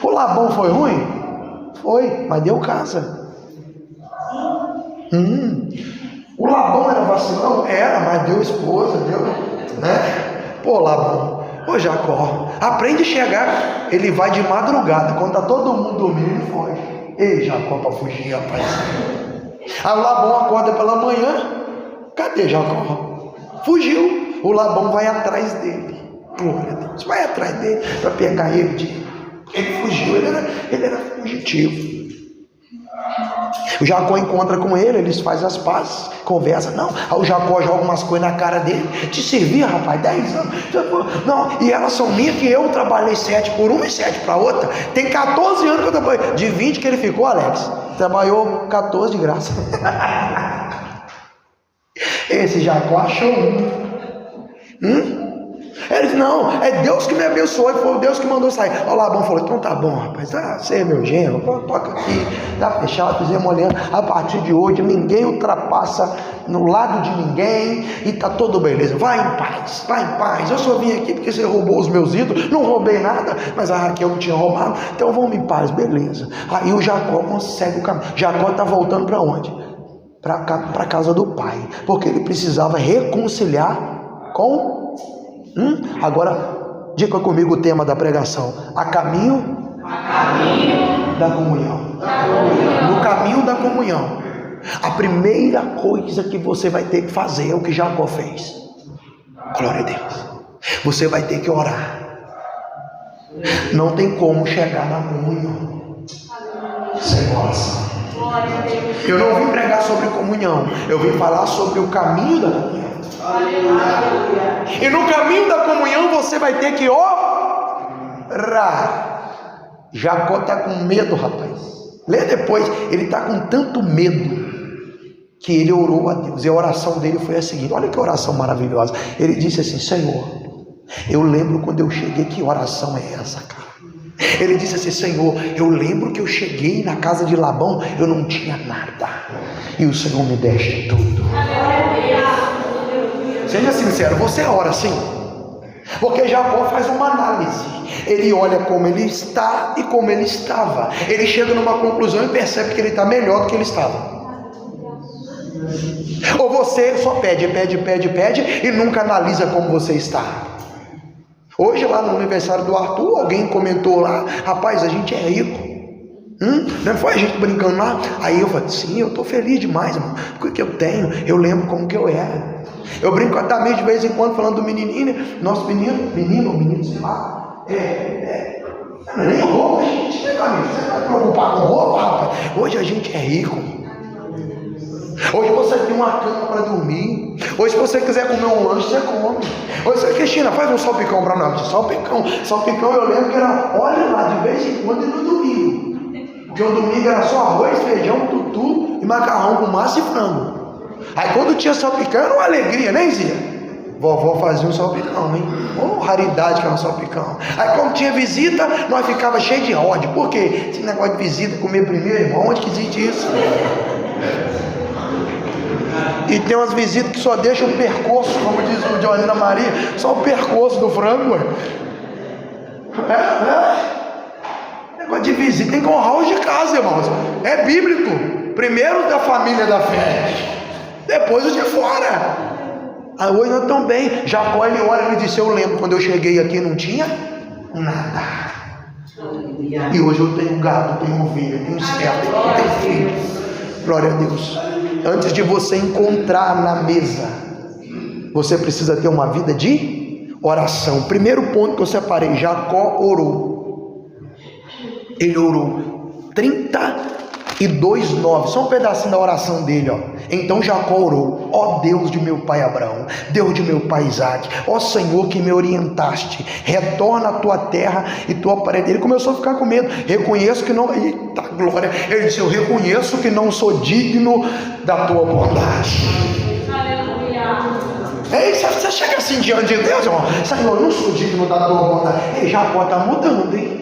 O Labão foi ruim? Foi, mas deu casa. O Labão era vacilão? Era, mas deu esposa, deu, né? Pô, Labão, ô Jacó, aprende a chegar. Ele vai de madrugada, quando tá todo mundo dormindo, ele foge. Ei, Jacó, para fugir, rapaz. Aí o Labão acorda pela manhã. Cadê Jacó? Fugiu. O Labão vai atrás dele. Glória a Deus. Vai atrás dele para pegar ele. Ele fugiu, ele era fugitivo. O Jacó encontra com ele, eles fazem as pazes, conversa. Não, aí o Jacó joga umas coisas na cara dele. Te servia, rapaz, 10 anos. Não, e elas são minhas, que eu trabalhei 7 por uma e 7 para outra. Tem 14 anos que eu trabalhei. De 20 que ele ficou, Alex, trabalhou 14 de graça. Esse Jacó achou Ele disse, não, é Deus que me abençoou, foi Deus que mandou sair. O Labão falou, então tá bom, rapaz, você é meu genro, toca aqui, tá fechado, fizemos uma aliança. A partir de hoje, ninguém ultrapassa no lado de ninguém e tá tudo beleza. Vai em paz. Eu só vim aqui porque você roubou os meus ídolos, não roubei nada, mas a Raquel tinha roubado, então vamos em paz, beleza. Aí o Jacó consegue o caminho. Jacó tá voltando para onde? Para casa do pai, porque ele precisava reconciliar com... Agora, diga comigo o tema da pregação: a caminho da comunhão. No caminho da comunhão, a primeira coisa que você vai ter que fazer é o que Jacó fez. Glória a Deus. Você vai ter que orar. Não tem como chegar na comunhão sem oração. Eu não vim pregar sobre comunhão, eu vim falar sobre o caminho da comunhão. E no caminho da comunhão você vai ter que orar. Jacó está com medo, rapaz. Lê depois. Ele está com tanto medo que ele orou a Deus. E a oração dele foi a seguinte: olha que oração maravilhosa. Ele disse assim: Senhor, eu lembro quando eu cheguei. Que oração é essa, cara? Ele disse assim: Senhor, eu lembro que eu cheguei na casa de Labão, eu não tinha nada, e o Senhor me deste tudo. Seja sincero, você ora assim? Porque Jacó faz uma análise. Ele olha como ele está e como ele estava. Ele chega numa conclusão e percebe que ele está melhor do que ele estava. Ou você só pede e nunca analisa como você está. Hoje lá no aniversário do Arthur, alguém comentou lá: rapaz, a gente é rico. Não foi a gente brincando lá? Aí eu falei: sim, eu estou feliz demais, irmão, porque que eu tenho, eu lembro como que eu era. Eu brinco até mesmo de vez em quando falando do menininho, nosso menino, sei lá, nem roupa, gente, você vai preocupar com roupa, rapaz? Hoje a gente é rico. Hoje você tem uma cama para dormir. Hoje, se você quiser comer um lanche, você come. Hoje, Cristina, faz um salpicão para nós. Salpicão eu lembro que era, olha lá, de vez em quando e no domingo. Porque o domingo era só arroz, feijão, tutu e macarrão com massa e frango. Aí quando tinha salpicão era uma alegria, né, Zia? Vovó fazia um salpicão, hein? Raridade que era um salpicão. Aí quando tinha visita, nós ficava cheio de ódio. Por quê? Esse negócio de visita, comer primeiro, irmão, onde que existe isso? E tem umas visitas que só deixam o percurso, como diz o Joanina Maria, só o percurso do frango. Negócio de visita, tem que honrar os de casa, irmãos. É bíblico. Primeiro da família da fé, depois os de fora. Aí hoje nós estamos bem. Jacó, ele olha e disse: eu lembro quando eu cheguei aqui não tinha nada, e hoje eu tenho gado, tenho ovelha, tenho servo, tenho filho. Glória a Deus. Antes de você encontrar na mesa, você precisa ter uma vida de oração. Primeiro ponto que eu separei: Jacó orou. Ele orou 32:9, só um pedacinho da oração dele, ó. Então Jacó orou: ó Deus de meu pai Abraão, Deus de meu pai Isaac, ó Senhor que me orientaste, retorna a tua terra e tua parede. Ele começou a ficar com medo. Reconheço que não, eita glória, ele disse: eu reconheço que não sou digno da tua bondade. Ei, você chega assim diante de Deus, irmão: Senhor, eu não sou digno da tua bondade. Ei, Jacó está mudando, hein?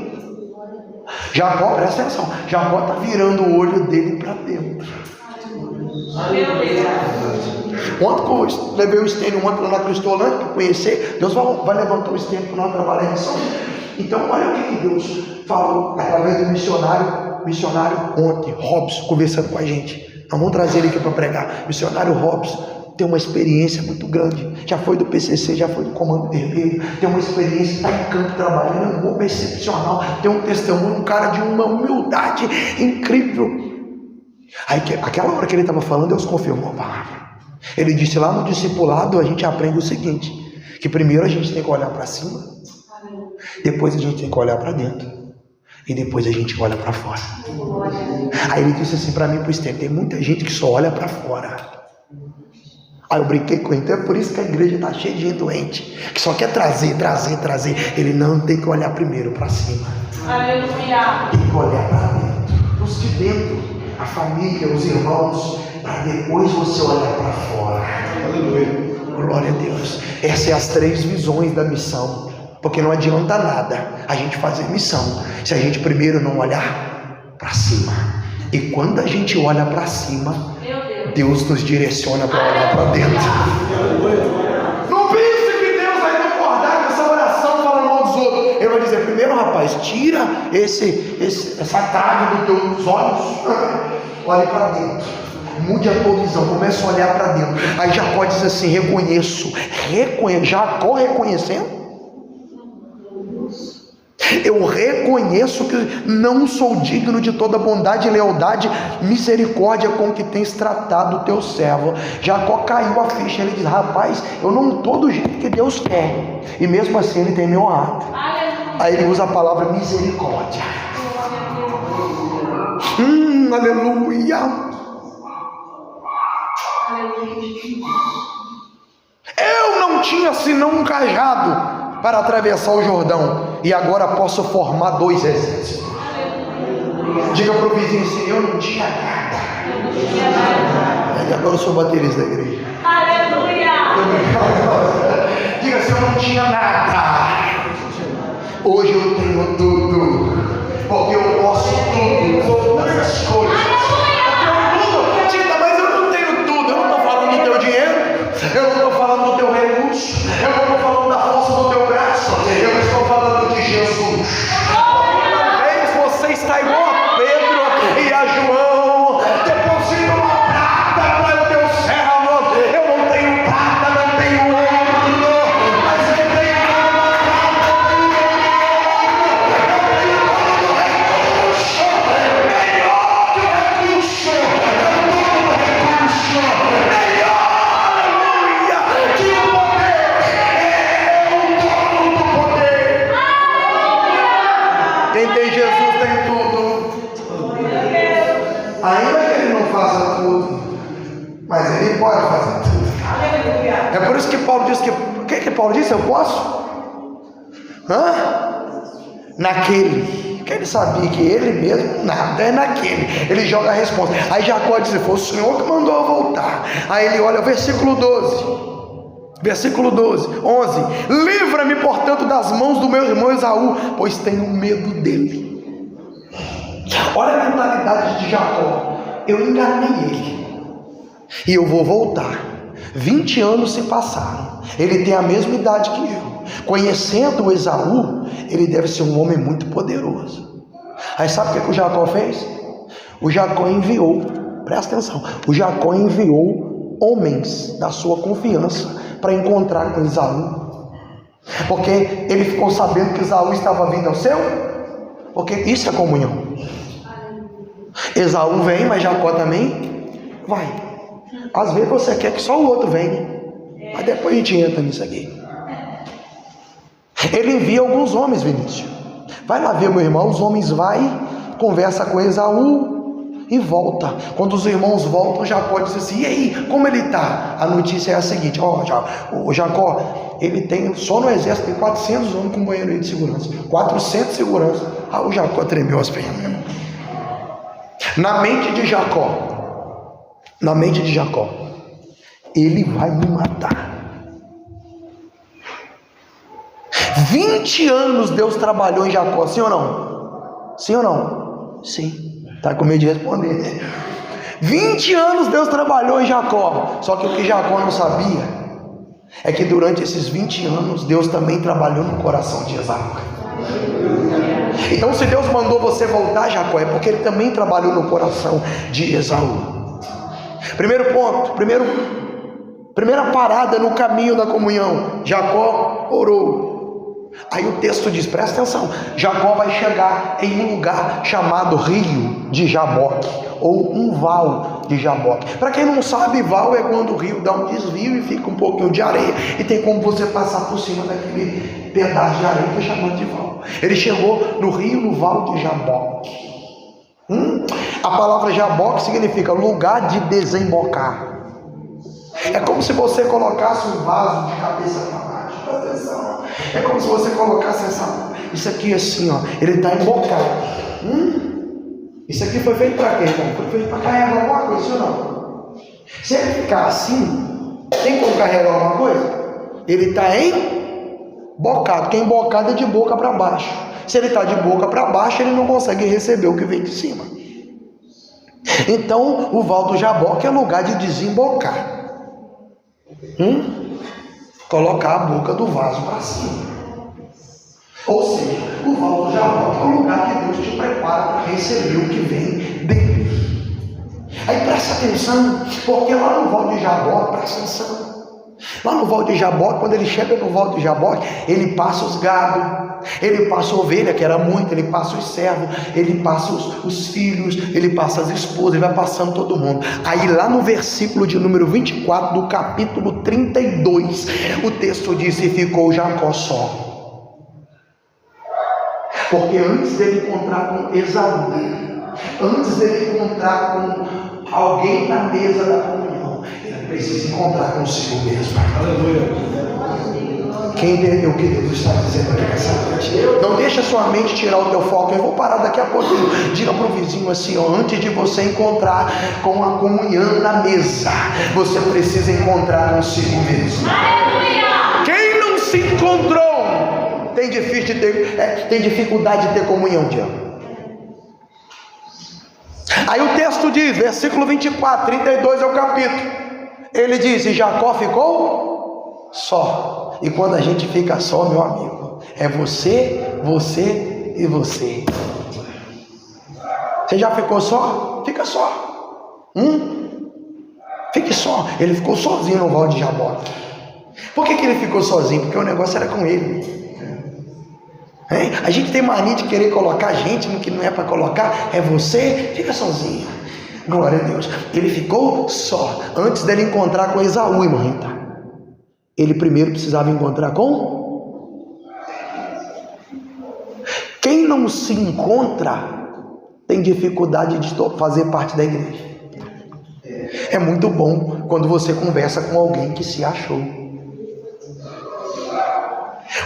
Jacó, presta atenção, Jacó está virando o olho dele para dentro. Ontem que eu levei o estênio ontem lá na Cristolândia para conhecer, Deus vai levantar o estênio para nós trabalhar em São. Então olha o que Deus falou através do missionário ontem, Robson, conversando com a gente. Nós vamos trazer ele aqui para pregar. Missionário Robson tem uma experiência muito grande, já foi do PCC, já foi do Comando Vermelho, tem uma experiência, está em campo trabalhando, é um homem excepcional, tem um testemunho, um cara de uma humildade incrível. Aí, aquela hora que ele estava falando, Deus confirmou a palavra. Ele disse: lá no discipulado a gente aprende o seguinte, que primeiro a gente tem que olhar para cima, depois a gente tem que olhar para dentro, e depois a gente olha para fora. Aí ele disse assim para mim, para o Estênio: tem muita gente que só olha para fora. Aí eu brinquei com ele, então é por isso que a igreja está cheia de gente doente, que só quer trazer. Ele não tem que olhar primeiro para cima. Aleluia. Tem que olhar para dentro, os de dentro, a família, os irmãos, para depois você olhar para fora. Aleluia. Glória a Deus. Essas são as 3 visões da missão, porque não adianta nada a gente fazer missão se a gente primeiro não olhar para cima. E quando a gente olha para cima, Deus nos direciona para olhar para dentro. Não pense que Deus vai concordar com essa oração falando mal dos outros. Ele vai dizer: primeiro, rapaz, tira essa trave dos teus olhos, olhe para dentro, mude a tua visão, comece a olhar para dentro. Aí Jacó diz assim: reconheço. Jacó reconhecendo: eu reconheço que não sou digno de toda bondade, lealdade, misericórdia com que tens tratado o teu servo. Jacó caiu a ficha. Ele diz: rapaz, eu não estou do jeito que Deus quer, e mesmo assim ele tem me honrado. Aí ele usa a palavra misericórdia. Aleluia. Eu não tinha senão um cajado para atravessar o Jordão, e agora posso formar 2 exércitos. Diga para o vizinho assim: eu não tinha nada. E agora eu sou baterista da igreja. Aleluia. Diga assim: eu não tinha nada. Hoje eu tenho tudo, porque eu posso tudo, todas as coisas. Eu tenho tudo. Diga: mas eu não tenho tudo. Eu não estou falando do teu dinheiro, eu não estou falando do teu recurso, eu não estou falando da força do teu braço, eu estou falando de Jesus. Talvez você está igual a Pedro e a João: deposita uma prata para o teu servo. Eu não tenho prata, não tenho ouro, mas eu tenho uma prata, melhor que o recurso, melhor, aleluia, que o poder. Quem tem Jesus tem tudo. Ainda que ele não faça tudo, mas ele pode fazer tudo. É por isso que Paulo diz que... O que Paulo disse? Eu posso? Naquele. Porque ele sabia que ele mesmo nada é naquele. Ele joga a resposta. Aí Jacó diz: foi o Senhor que mandou eu voltar. Aí ele olha o versículo 12. Versículo 11: livra-me, portanto, das mãos do meu irmão Esaú, pois tenho medo dele. Olha a mentalidade de Jacó: eu enganei ele, e eu vou voltar. 20 anos se passaram, ele tem a mesma idade que eu. Conhecendo o Esaú, ele deve ser um homem muito poderoso. Aí sabe o que o Jacó fez? O Jacó enviou, presta atenção, o Jacó enviou homens da sua confiança para encontrar com Esaú, porque ele ficou sabendo que Esaú estava vindo ao seu, porque isso é comunhão. Esaú vem, mas Jacó também vai. Às vezes você quer que só o outro venha, mas depois a gente entra nisso aqui. Ele envia alguns homens, Vinícius. Vai lá ver, meu irmão. Os homens vai, conversa com Esaú e volta. Quando os irmãos voltam, Jacó diz assim: e aí, como ele está? A notícia é a seguinte: o Jacó, ele tem, só no exército tem 400 homens com banheiro de segurança, 400 segurança. O Jacó tremeu as pernas, meu irmão. Na mente de Jacó, ele vai me matar. 20 anos Deus trabalhou em Jacó, sim ou não? Sim ou não? Sim. Está com medo de responder, né? 20 anos Deus trabalhou em Jacó. Só que o que Jacó não sabia é que durante esses 20 anos Deus também trabalhou no coração de Esaú. Então, se Deus mandou você voltar, Jacó, é porque Ele também trabalhou no coração de Esaú. Primeiro ponto, primeira parada no caminho da comunhão, Jacó orou. Aí o texto diz, presta atenção, Jacó vai chegar em um lugar chamado Rio de Jaboque, ou um val de Jaboque. Para quem não sabe, val é quando o rio dá um desvio e fica um pouquinho de areia, e tem como você passar por cima daquele pedaço de areia que é chamado de val. Ele chegou no rio, no val de Jaboque. A palavra Jaboque significa lugar de desembocar. É como se você colocasse um vaso de cabeça para baixo. Presta atenção. É como se você colocasse isso aqui assim, ó. Ele está embocado. Isso aqui foi feito para quê, irmão? Foi feito para carregar alguma coisa, sim ou não? Se ele ficar assim, tem como carregar alguma coisa? Ele está embocado. Porque embocado é de boca para baixo. Se ele está de boca para baixo, ele não consegue receber o que vem de cima. Então, o val do Jaboque é lugar de desembocar. Colocar a boca do vaso para cima. Ou seja, o val do Jaboque é o lugar que Deus te prepara para receber o que vem dele. Aí presta atenção, porque lá no val de Jaboque, presta atenção. Lá no val de Jaboque, quando ele chega no val de Jaboque, ele passa os gados, ele passa a ovelha, que era muito, ele passa os servos, ele passa os filhos, ele passa as esposas, ele vai passando todo mundo. Aí lá no versículo de número 24 do capítulo 32, o texto diz, e ficou Jacó só. Porque antes dele encontrar com Esaú, antes dele encontrar com alguém na mesa da comunhão, ele precisa encontrar consigo mesmo. Aleluia. Quem entendeu o que Deus está dizendo aqui nessa noite? Não deixa sua mente tirar o teu foco. Eu vou parar daqui a pouquinho. Diga para o vizinho assim, ó, antes de você encontrar com a comunhão na mesa, você precisa encontrar consigo mesmo. Quem não se encontrou tem dificuldade de ter comunhão, diabo. Aí o texto diz, versículo 24, 32 é o capítulo. Ele diz, e Jacó ficou só. E quando a gente fica só, meu amigo, é você, você e você. Você já ficou só? Fica só. Fique só. Ele ficou sozinho no val de Jaboque. Por que ele ficou sozinho? Porque o negócio era com ele. A gente tem mania de querer colocar gente no que não é para colocar. É você, fica sozinho. Glória a Deus. Ele ficou só. Antes dele encontrar com Esaú, irmão. Ele primeiro precisava encontrar com... Quem não se encontra tem dificuldade de fazer parte da igreja. É muito bom quando você conversa com alguém que se achou.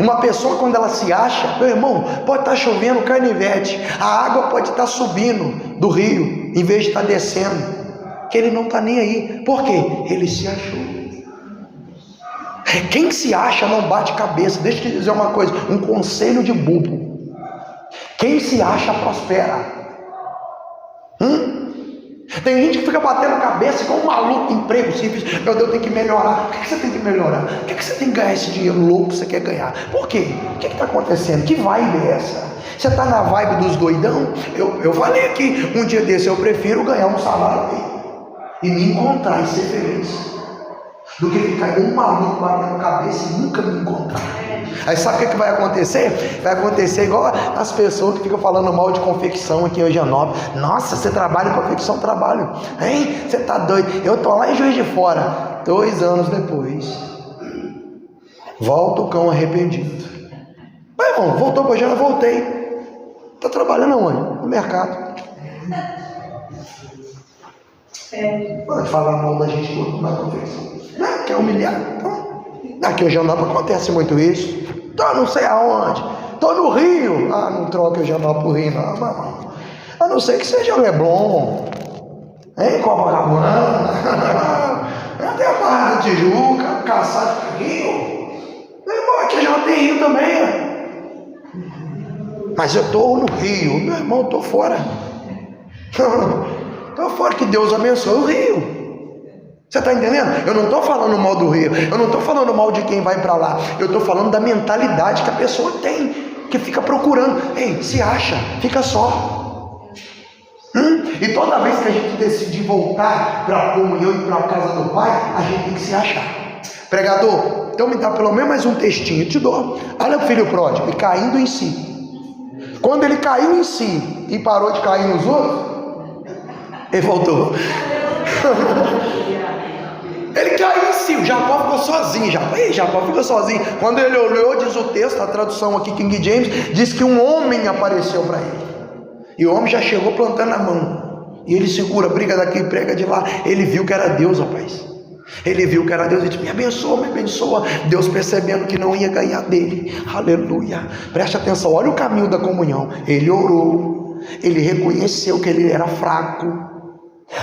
Uma pessoa, quando ela se acha, meu irmão, pode estar chovendo canivete, a água pode estar subindo do rio em vez de estar descendo, que ele não está nem aí. Por quê? Ele se achou. Quem se acha não bate cabeça. Deixa eu te dizer uma coisa, um conselho de bobo. Quem se acha prospera. Tem gente que fica batendo cabeça igual um maluco, emprego simples. Meu Deus, tem que melhorar. Por que você tem que melhorar? Por que você tem que ganhar esse dinheiro louco que você quer ganhar? Por quê? O que está acontecendo? Que vibe é essa? Você está na vibe dos doidão? Eu falei aqui, um dia desse eu prefiro ganhar um salário e me encontrar e ser feliz, do que ficar um maluco batendo cabeça e nunca me encontrar. Aí sabe o que vai acontecer? Vai acontecer igual as pessoas que ficam falando mal de confecção aqui em Higienópolis. Nossa, você trabalha em confecção? Trabalho. Hein? Você tá doido? Eu tô lá em Juiz de Fora. 2 anos depois, volta o cão arrependido. Mas irmão, voltou para Higienópolis? Voltei. Tá trabalhando aonde? No mercado. Pode falar mal da gente na confecção. Não, quer humilhar? Aqui em Higienópolis acontece muito isso. Tô não sei aonde. Tô no Rio. Ah, não troca Higienópolis pro Rio, não, mamãe. A não ser que seja Leblon. Hein, Copacabana. Até a Barra da Tijuca, Caçado de Rio. Meu irmão, aqui já tem Rio também. Mas eu tô no Rio. Meu irmão, eu tô fora. Tô fora, que Deus abençoe o Rio. Você está entendendo? Eu não estou falando mal do Rio, eu não estou falando mal de quem vai para lá, eu estou falando da mentalidade que a pessoa tem. que fica procurando. Ei, se acha, fica só. E toda vez que a gente decidir voltar para a comunhão e para a casa do Pai, a gente tem que se achar. Pregador, então me dá pelo menos mais um textinho, eu te dou. Olha o filho pródigo, e caindo em si. Quando ele caiu em si e parou de cair nos outros, ele voltou. Ele caiu em si, o Jacó ficou sozinho. Jacó ficou sozinho. Quando ele olhou, diz o texto, a tradução aqui, King James, diz que um homem apareceu para ele. E o homem já chegou plantando a mão. E ele segura, briga daqui, prega de lá. Ele viu que era Deus, rapaz. Ele viu que era Deus e disse: me abençoa, me abençoa. Deus percebendo que não ia ganhar dele. Aleluia. Preste atenção, olha o caminho da comunhão. Ele orou, ele reconheceu que ele era fraco.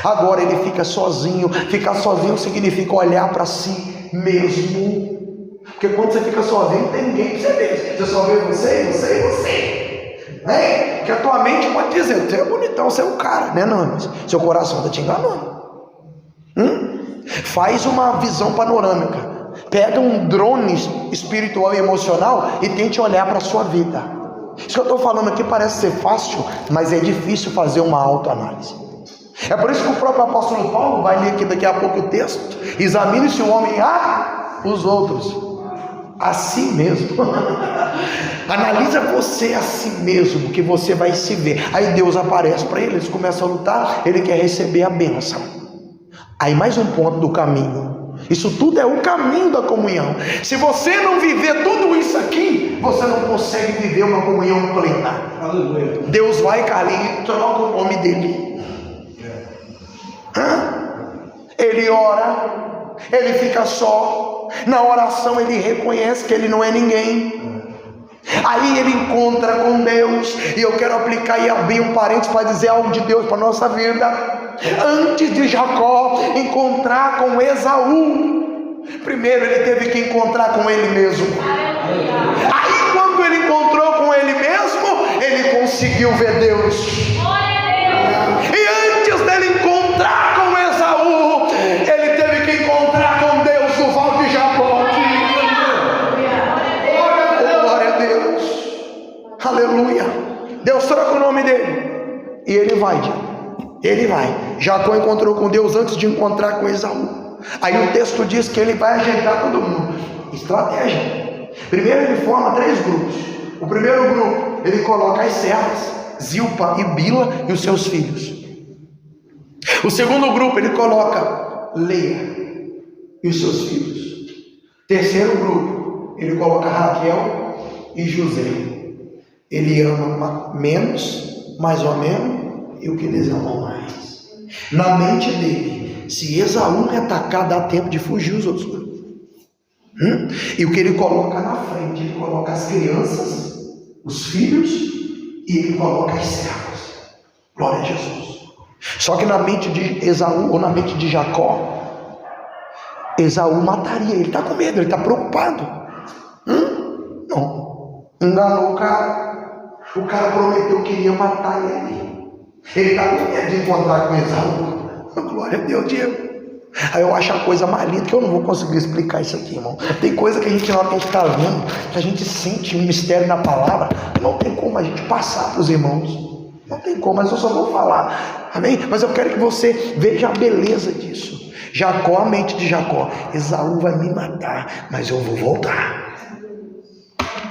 Agora ele fica sozinho. Ficar sozinho significa olhar para si mesmo. Porque quando você fica sozinho, não tem ninguém para você ver. Você só vê você e você. Porque a tua mente pode dizer: você é bonitão, você é o cara, né? Não, mas seu coração está te enganando. Faz uma visão panorâmica. Pega um drone espiritual e emocional e tente olhar para a sua vida. Isso que eu estou falando aqui parece ser fácil, mas é difícil fazer uma autoanálise. É por isso que o próprio apóstolo Paulo vai ler aqui daqui a pouco o texto: examine-se o homem os outros, a si mesmo. Analisa você a si mesmo, que você vai se ver. Aí Deus aparece para ele, eles começam a lutar, ele quer receber a bênção. Aí mais um ponto do caminho. Isso tudo é o caminho da comunhão. Se você não viver tudo isso aqui, você não consegue viver uma comunhão plena. Aleluia. Deus vai, Carlinhos, e troca o nome dele. Ele ora, ele fica só. Na oração ele reconhece que ele não é ninguém. Aí ele encontra com Deus. E eu quero aplicar e abrir um parênteses para dizer algo de Deus para a nossa vida. Antes de Jacó encontrar com Esaú, primeiro ele teve que encontrar com ele mesmo. Aí quando ele encontrou com ele mesmo, ele conseguiu ver Deus. E antes dele encontrar com Esaú, ele teve que encontrar com Deus no Val de Jacó. Glória a Deus. Aleluia. Deus troca o nome dele e ele vai. Jacó encontrou com Deus antes de encontrar com Esaú. Aí o texto diz que ele vai ajeitar todo mundo. Estratégia. Primeiro ele forma 3 grupos. O primeiro grupo, ele coloca as servas, Zilpa e Bila e os seus filhos. O segundo grupo, ele coloca Leia e os seus filhos. Terceiro grupo, ele coloca Raquel e José. Ele ama menos, mais ou menos, e o que eles amam mais. Na mente dele, se Esaú me atacar, dá tempo de fugir os outros grupos. E o que ele coloca na frente, ele coloca as crianças, os filhos, e ele coloca as servas. Glória a Jesus. Só que na mente de Esaú, ou na mente de Jacó, Esaú mataria. Ele está com medo, ele está preocupado. Não, enganou o cara. O cara prometeu que iria matar ele. Ele está com medo de encontrar com Esaú. Glória a Deus, Diego. Aí eu acho a coisa mais linda, que eu não vou conseguir explicar isso aqui, irmão. Tem coisa que a gente, na hora que a gente está vendo, que a gente sente um mistério na palavra, não tem como a gente passar para os irmãos. Não tem como, mas eu só vou falar. Amém? Mas eu quero que você veja a beleza disso. Jacó, a mente de Jacó: Esaú vai me matar, mas eu vou voltar.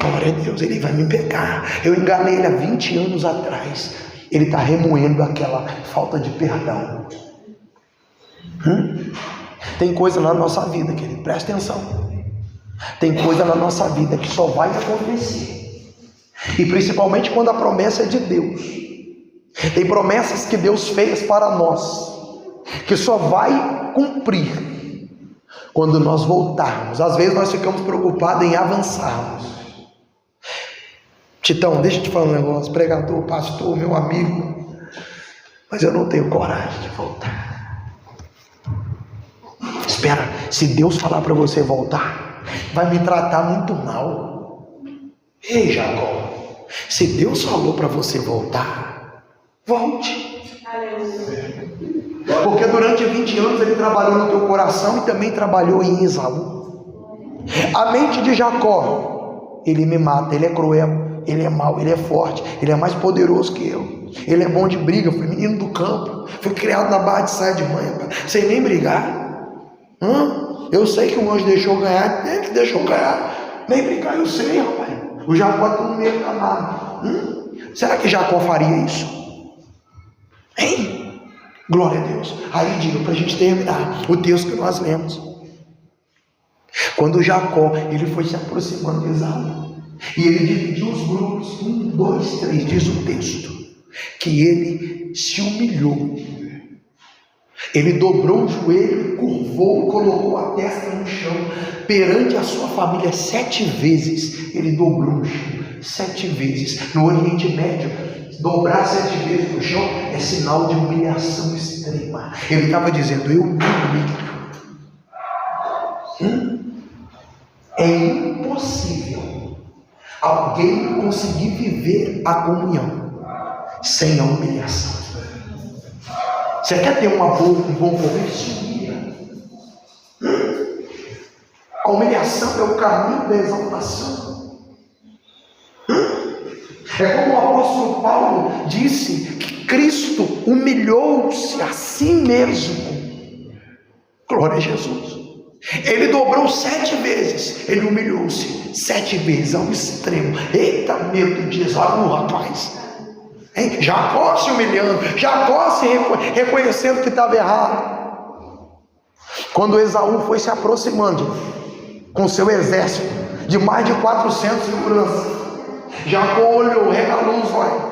Glória a Deus, ele vai me pegar. Eu enganei ele há 20 anos atrás. Ele está remoendo aquela falta de perdão. Tem coisa na nossa vida, querido, presta atenção. Tem coisa na nossa vida que só vai acontecer, e principalmente quando a promessa é de Deus. Tem promessas que Deus fez para nós, que só vai cumprir quando nós voltarmos. Às vezes nós ficamos preocupados em avançarmos. Titão, deixa eu te falar um negócio, pregador, pastor, meu amigo, mas eu não tenho coragem de voltar. Espera, se Deus falar para você voltar, vai me tratar muito mal. Ei, Jacó, se Deus falou para você voltar, volte. Porque durante 20 anos ele trabalhou no teu coração e também trabalhou em Esaú. A mente de Jacó: ele me mata, ele é cruel, ele é mau, ele é forte, ele é mais poderoso que eu. Ele é bom de briga, foi menino do campo, foi criado na barra de saia de mãe, sem nem brigar. Eu sei que o anjo deixou ganhar, é que deixou ganhar, nem brigar, eu sei, rapaz. O Jacó está no meio da nada. Será que Jacó faria isso? Hein? Glória a Deus. Aí diga, para a gente terminar o texto que nós lemos. Quando Jacó, ele foi se aproximando de Esaú, e ele dividiu os grupos, 1, 2, 3, diz o texto, que ele se humilhou, ele dobrou o joelho, curvou, colocou a testa no chão, perante a sua família 7 vezes, ele dobrou o chão, 7 vezes, no Oriente Médio, dobrar 7 vezes no chão, é sinal de humilhação extrema, ele estava dizendo, eu me humilho. É impossível alguém conseguir viver a comunhão sem a humilhação. Você quer ter um bom convívio? Se humilha. A humilhação é o caminho da exaltação. É como o apóstolo Paulo disse que Cristo humilhou-se a si mesmo. Glória a Jesus. Ele dobrou 7 vezes, ele humilhou-se 7 vezes ao extremo. Eita, medo de Esaú, rapaz. Jacó se humilhando, Jacó se reconhecendo que estava errado. Quando Esaú foi se aproximando com seu exército de mais de 400 seguranças, Jacó olhou, regalou os olhos,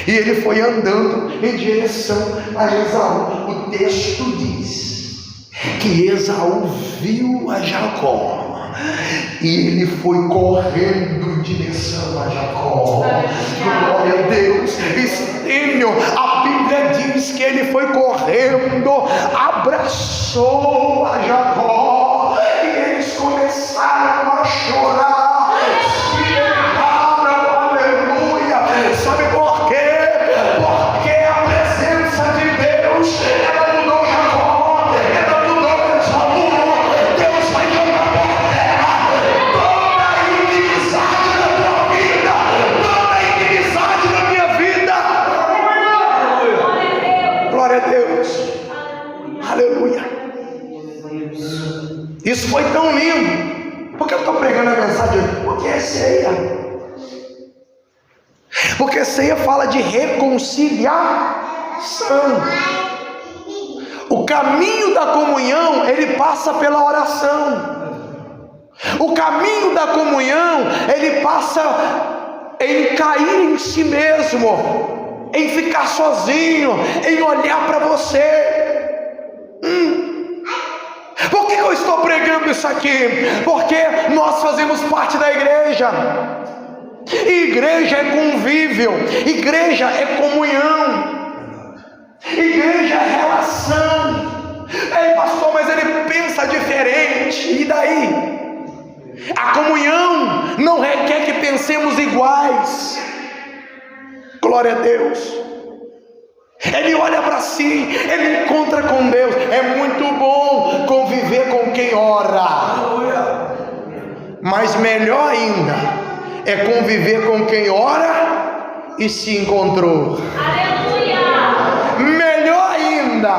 e ele foi andando em direção a Esaú. O texto diz que Esaú viu a Jacó e ele foi correndo em direção a Jacó. Glória a Deus. Estênio, a Bíblia diz que ele foi correndo, abraçou a Jacó e eles começaram a chorar, se erraram, aleluia. Sabe por quê? Porque a presença de Deus, ela mudou Jacó, ela mudou Esaú. Deus vai jogar por terra toda a inimizade da tua vida, toda a inimizade da minha vida. Glória a Deus. Aleluia. Isso foi tão lindo. Por que eu estou pregando a mensagem? Porque é ceia. Porque ceia fala de reconciliação. O caminho da comunhão, ele passa pela oração. O caminho da comunhão, ele passa em cair em si mesmo, em ficar sozinho, em olhar para você. Por que eu estou pregando isso aqui? Porque nós fazemos parte da igreja. Igreja é convívio, igreja é comunhão, igreja é relação. Ei, pastor, mas ele pensa diferente, e daí? A comunhão não requer que pensemos iguais. Glória a Deus. Ele olha para si, ele encontra com Deus. É muito bom conviver com quem ora, mas melhor ainda é conviver com quem ora e se encontrou. Aleluia. Melhor ainda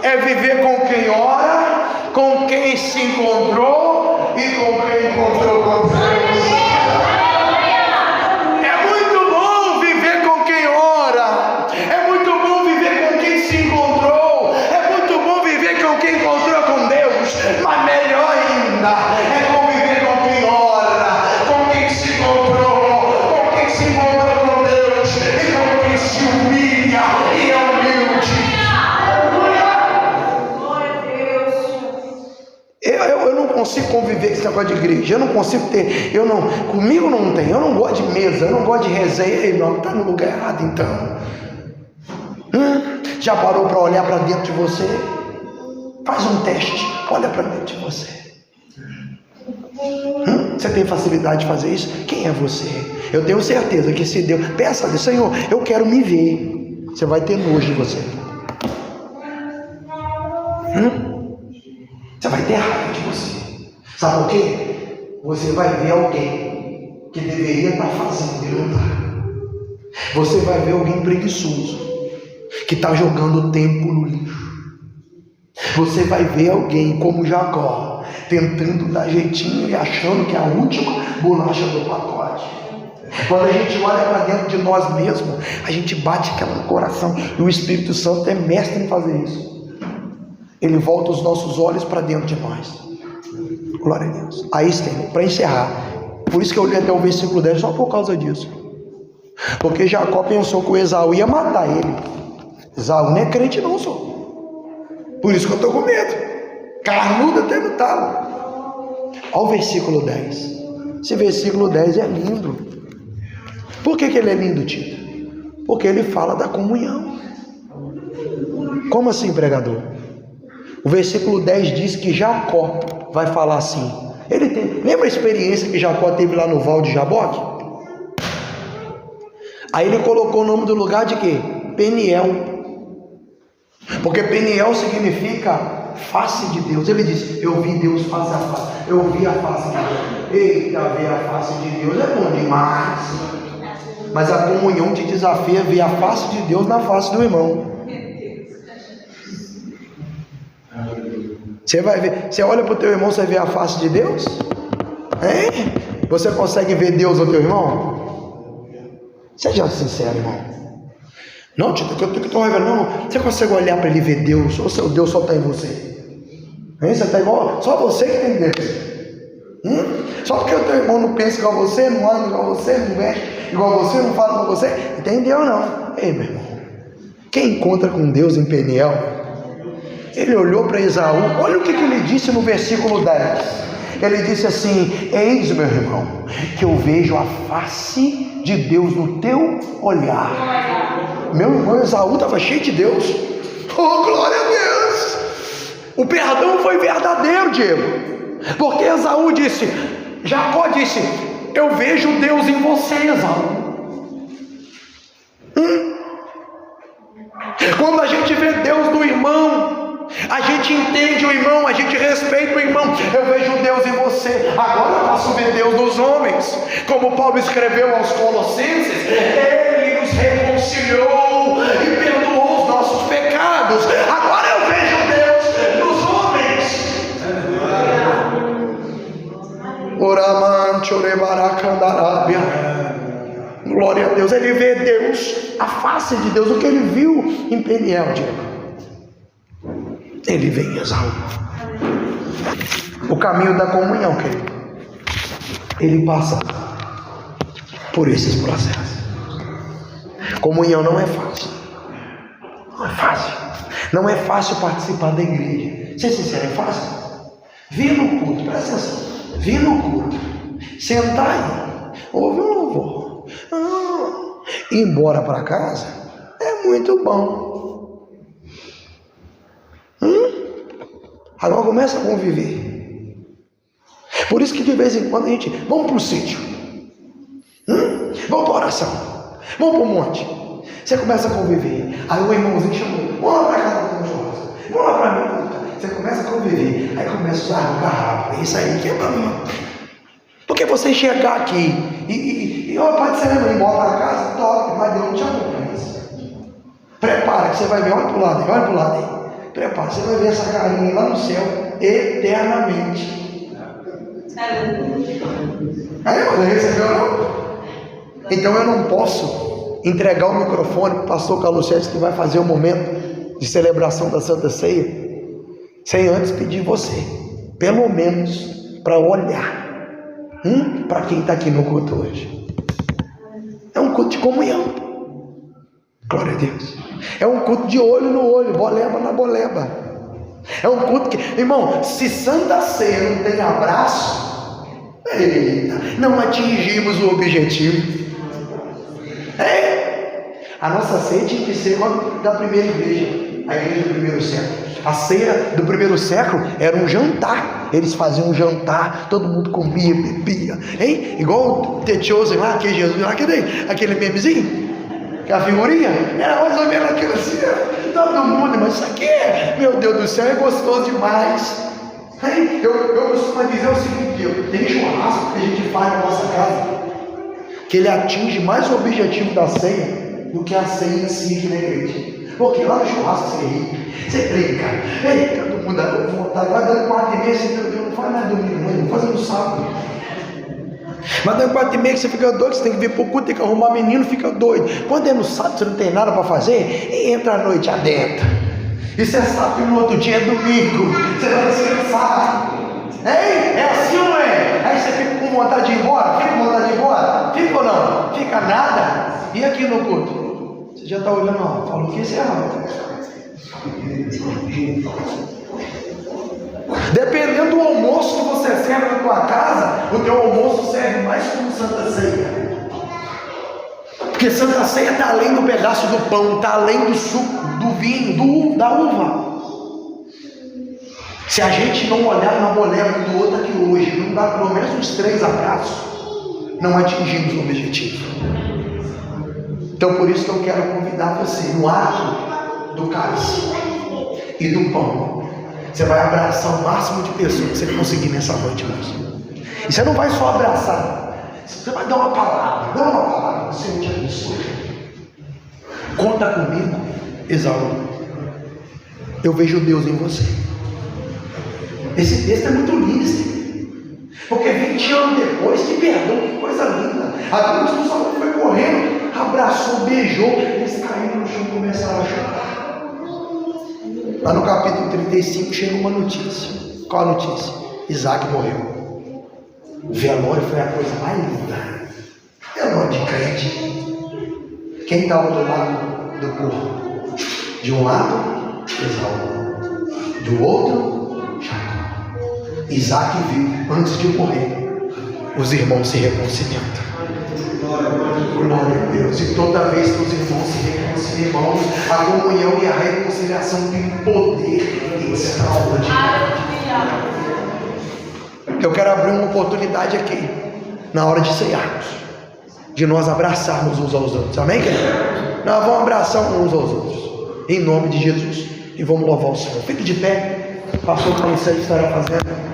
é viver com quem ora, com quem se encontrou e com quem encontrou com Deus. Mas melhor ainda é conviver com quem ora, com quem se encontrou, com quem se encontrou com Deus e com quem se humilha e é humilde. Glória a Deus. Eu não consigo conviver com esse negócio de igreja. Eu não consigo ter. Comigo não tem. Eu não gosto de mesa, eu não gosto de resenha. Ei, irmão, está no lugar errado então. Já parou para olhar para dentro de você? Faz um teste, olha para dentro de você. Você tem facilidade de fazer isso? Quem é você? Eu tenho certeza que se Deus, peça a Deus, Senhor, eu quero me ver. Você vai ter nojo de você. Você vai ter raiva de você. Sabe por quê? Você vai ver alguém que deveria estar fazendo e não está. Você vai ver alguém preguiçoso que está jogando tempo no lixo. Você vai ver alguém como Jacó tentando dar jeitinho e achando que é a última bolacha do pacote. Quando a gente olha para dentro de nós mesmos, a gente bate aquela no coração, e o Espírito Santo é mestre em fazer isso. Ele volta os nossos olhos para dentro de nós. Glória a Deus. Aí, para encerrar, por isso que eu li até o versículo 10, só por causa disso. Porque Jacó pensou que o Esaú ia matar ele. Esaú não é crente não, só. Por isso que eu estou com medo. Carnudo até no talo. Olha o versículo 10. Esse versículo 10 é lindo. Por que ele é lindo, Tito? Porque ele fala da comunhão. Como assim, pregador? O versículo 10 diz que Jacó vai falar assim. Lembra a experiência que Jacó teve lá no Val de Jaboque? Aí ele colocou o nome do lugar de quê? Peniel. Porque Peniel significa face de Deus. Ele disse: eu vi Deus face a face. Eu vi a face de Deus. Eita, ver a face de Deus é bom demais. Mas a comunhão te desafia a ver a face de Deus na face do irmão. Você vai ver, você olha para o teu irmão, você vê a face de Deus? Hein? Você consegue ver Deus no teu irmão? Seja sincero, irmão. Não, Tito, que eu estou revelando. Não, você consegue olhar para ele e ver Deus? Ou seu Deus só está em você? Hein? Você está igual? Só você que tem Deus. Só porque o teu irmão não pensa igual você, não anda igual você, não veste igual você, não fala igual você, entendeu? Não. Ei, meu irmão, quem encontra com Deus em Peniel, ele olhou para Esaú. Olha o que ele disse no versículo 10. Ele disse assim: eis, meu irmão, que eu vejo a face de Deus no teu olhar. Meu irmão Esaú estava cheio de Deus. Oh, glória a Deus! O perdão foi verdadeiro, Diego. Porque Esaú disse, Jacó disse: eu vejo Deus em você, Esaú. Quando a gente vê Deus no irmão, a gente entende o irmão, a gente respeita o irmão. Eu vejo Deus em você. Agora eu posso ver Deus nos homens. Como Paulo escreveu aos Colossenses: ele nos reconciliou e perdoou os nossos pecados. Agora eu vejo Deus nos homens. Glória a Deus. Ele vê Deus, a face de Deus, o que ele viu em Peniel, Diego. Ele vem em Esaú. O caminho da comunhão, querido, ele passa por esses processos. Comunhão não é fácil. Não é fácil. Não é fácil participar da igreja. Ser sincero, é fácil? Vir no culto, presta atenção. Vir no culto, sentar aí, ouvir um louvor, ir embora para casa é muito bom. Agora começa a conviver. Por isso que de vez em quando a gente, vamos para o sítio, vamos para a oração, vamos para o monte. Você começa a conviver. Aí o irmãozinho chamou: vamos lá para casa do churrasco, vamos lá para mim. Você começa a conviver, aí começa a usar o carrapto. Isso aí que é problema. Porque você chegar aqui e pode ser ir embora para casa, top, mas Deus não te acompanha. Prepara que você vai ver, olha para o lado aí, olha para o lado aí. Prepara, você vai ver essa carinha lá no céu eternamente. Aí, você recebeu não? Então eu não posso entregar o microfone para o pastor Carlos Sérgio, que vai fazer o momento de celebração da Santa Ceia, sem antes pedir você, pelo menos, para olhar para quem está aqui no culto hoje. É um culto de comunhão. Glória a Deus. É um culto de olho no olho, boleba na boleba. É um culto que, irmão, se Santa Ceia não tem abraço, eita, não atingimos o objetivo. A nossa ceia tinha que ser da primeira igreja, a igreja do primeiro século. A ceia do primeiro século era um jantar. Eles faziam um jantar, todo mundo comia, bebia, hein? Igual o The Chosen lá, que Jesus lá, aquele memezinho, que a figurinha era mais ou menos aquilo assim, todo mundo, mas isso aqui, meu Deus do céu, é gostoso demais. Hein? Eu costumo dizer o seguinte: tem churrasco que a gente faz na nossa casa, que ele atinge mais o objetivo da ceia do que a ceia em si aqui na igreja. Porque lá no churrasco você ri, você brinca, ei, todo mundo dá vontade, vai dando 4h30, você não faz mais domingo, não faz no sábado. Mas dando 4h30 que você fica doido, você tem que vir pro culto, tem que arrumar menino, fica doido. Quando é no sábado, você não tem nada para fazer, e entra a noite adentro. E você sabe que no outro dia é domingo, você vai descansar. Ei, é assim ou não é? Aí você fica com vontade de ir embora? Fica com vontade de ir embora? Fica ou não? Fica nada? E aqui no culto? Você já está olhando, ó, falou que isso é errado. Dependendo do almoço que você serve na tua casa, o teu almoço serve mais como Santa Ceia. Porque Santa Ceia está além do pedaço do pão, está além do suco, do vinho, da uva. Se a gente não olhar na molécula do outro aqui hoje, não dá pelo menos uns 3 abraços, não atingimos o objetivo. Então por isso que eu quero convidar você no ato do cálice e do pão. Você vai abraçar o máximo de pessoas que você conseguir nessa noite hoje. E você não vai só abraçar, você vai dar uma palavra, o Senhor te abençoe. Conta comigo, Esaú. Eu vejo Deus em você. Esse texto é muito lindo, porque 20 anos depois, que perdão, que coisa linda. A Deus do Saul foi correndo, abraçou, beijou, eles caíram no chão e começaram a chorar. Lá no capítulo 35 chega uma notícia. Qual a notícia? Isaac morreu. O velório foi a coisa mais linda. Velório de crente. Quem estava do lado do corpo? De um lado, Esaú. Do outro, Jacó. Isaac viu, antes de morrer, os irmãos se reconciliando. Glória a Deus. E toda vez que os irmãos se reconciliam, irmãos, a comunhão e a reconciliação têm poder extraordinário. Eu quero abrir uma oportunidade aqui, na hora de cearmos, de nós abraçarmos uns aos outros. Amém, querido? Nós vamos abraçar uns aos outros, em nome de Jesus, e vamos louvar o Senhor. Fique de pé. Pastor, como você estará fazendo?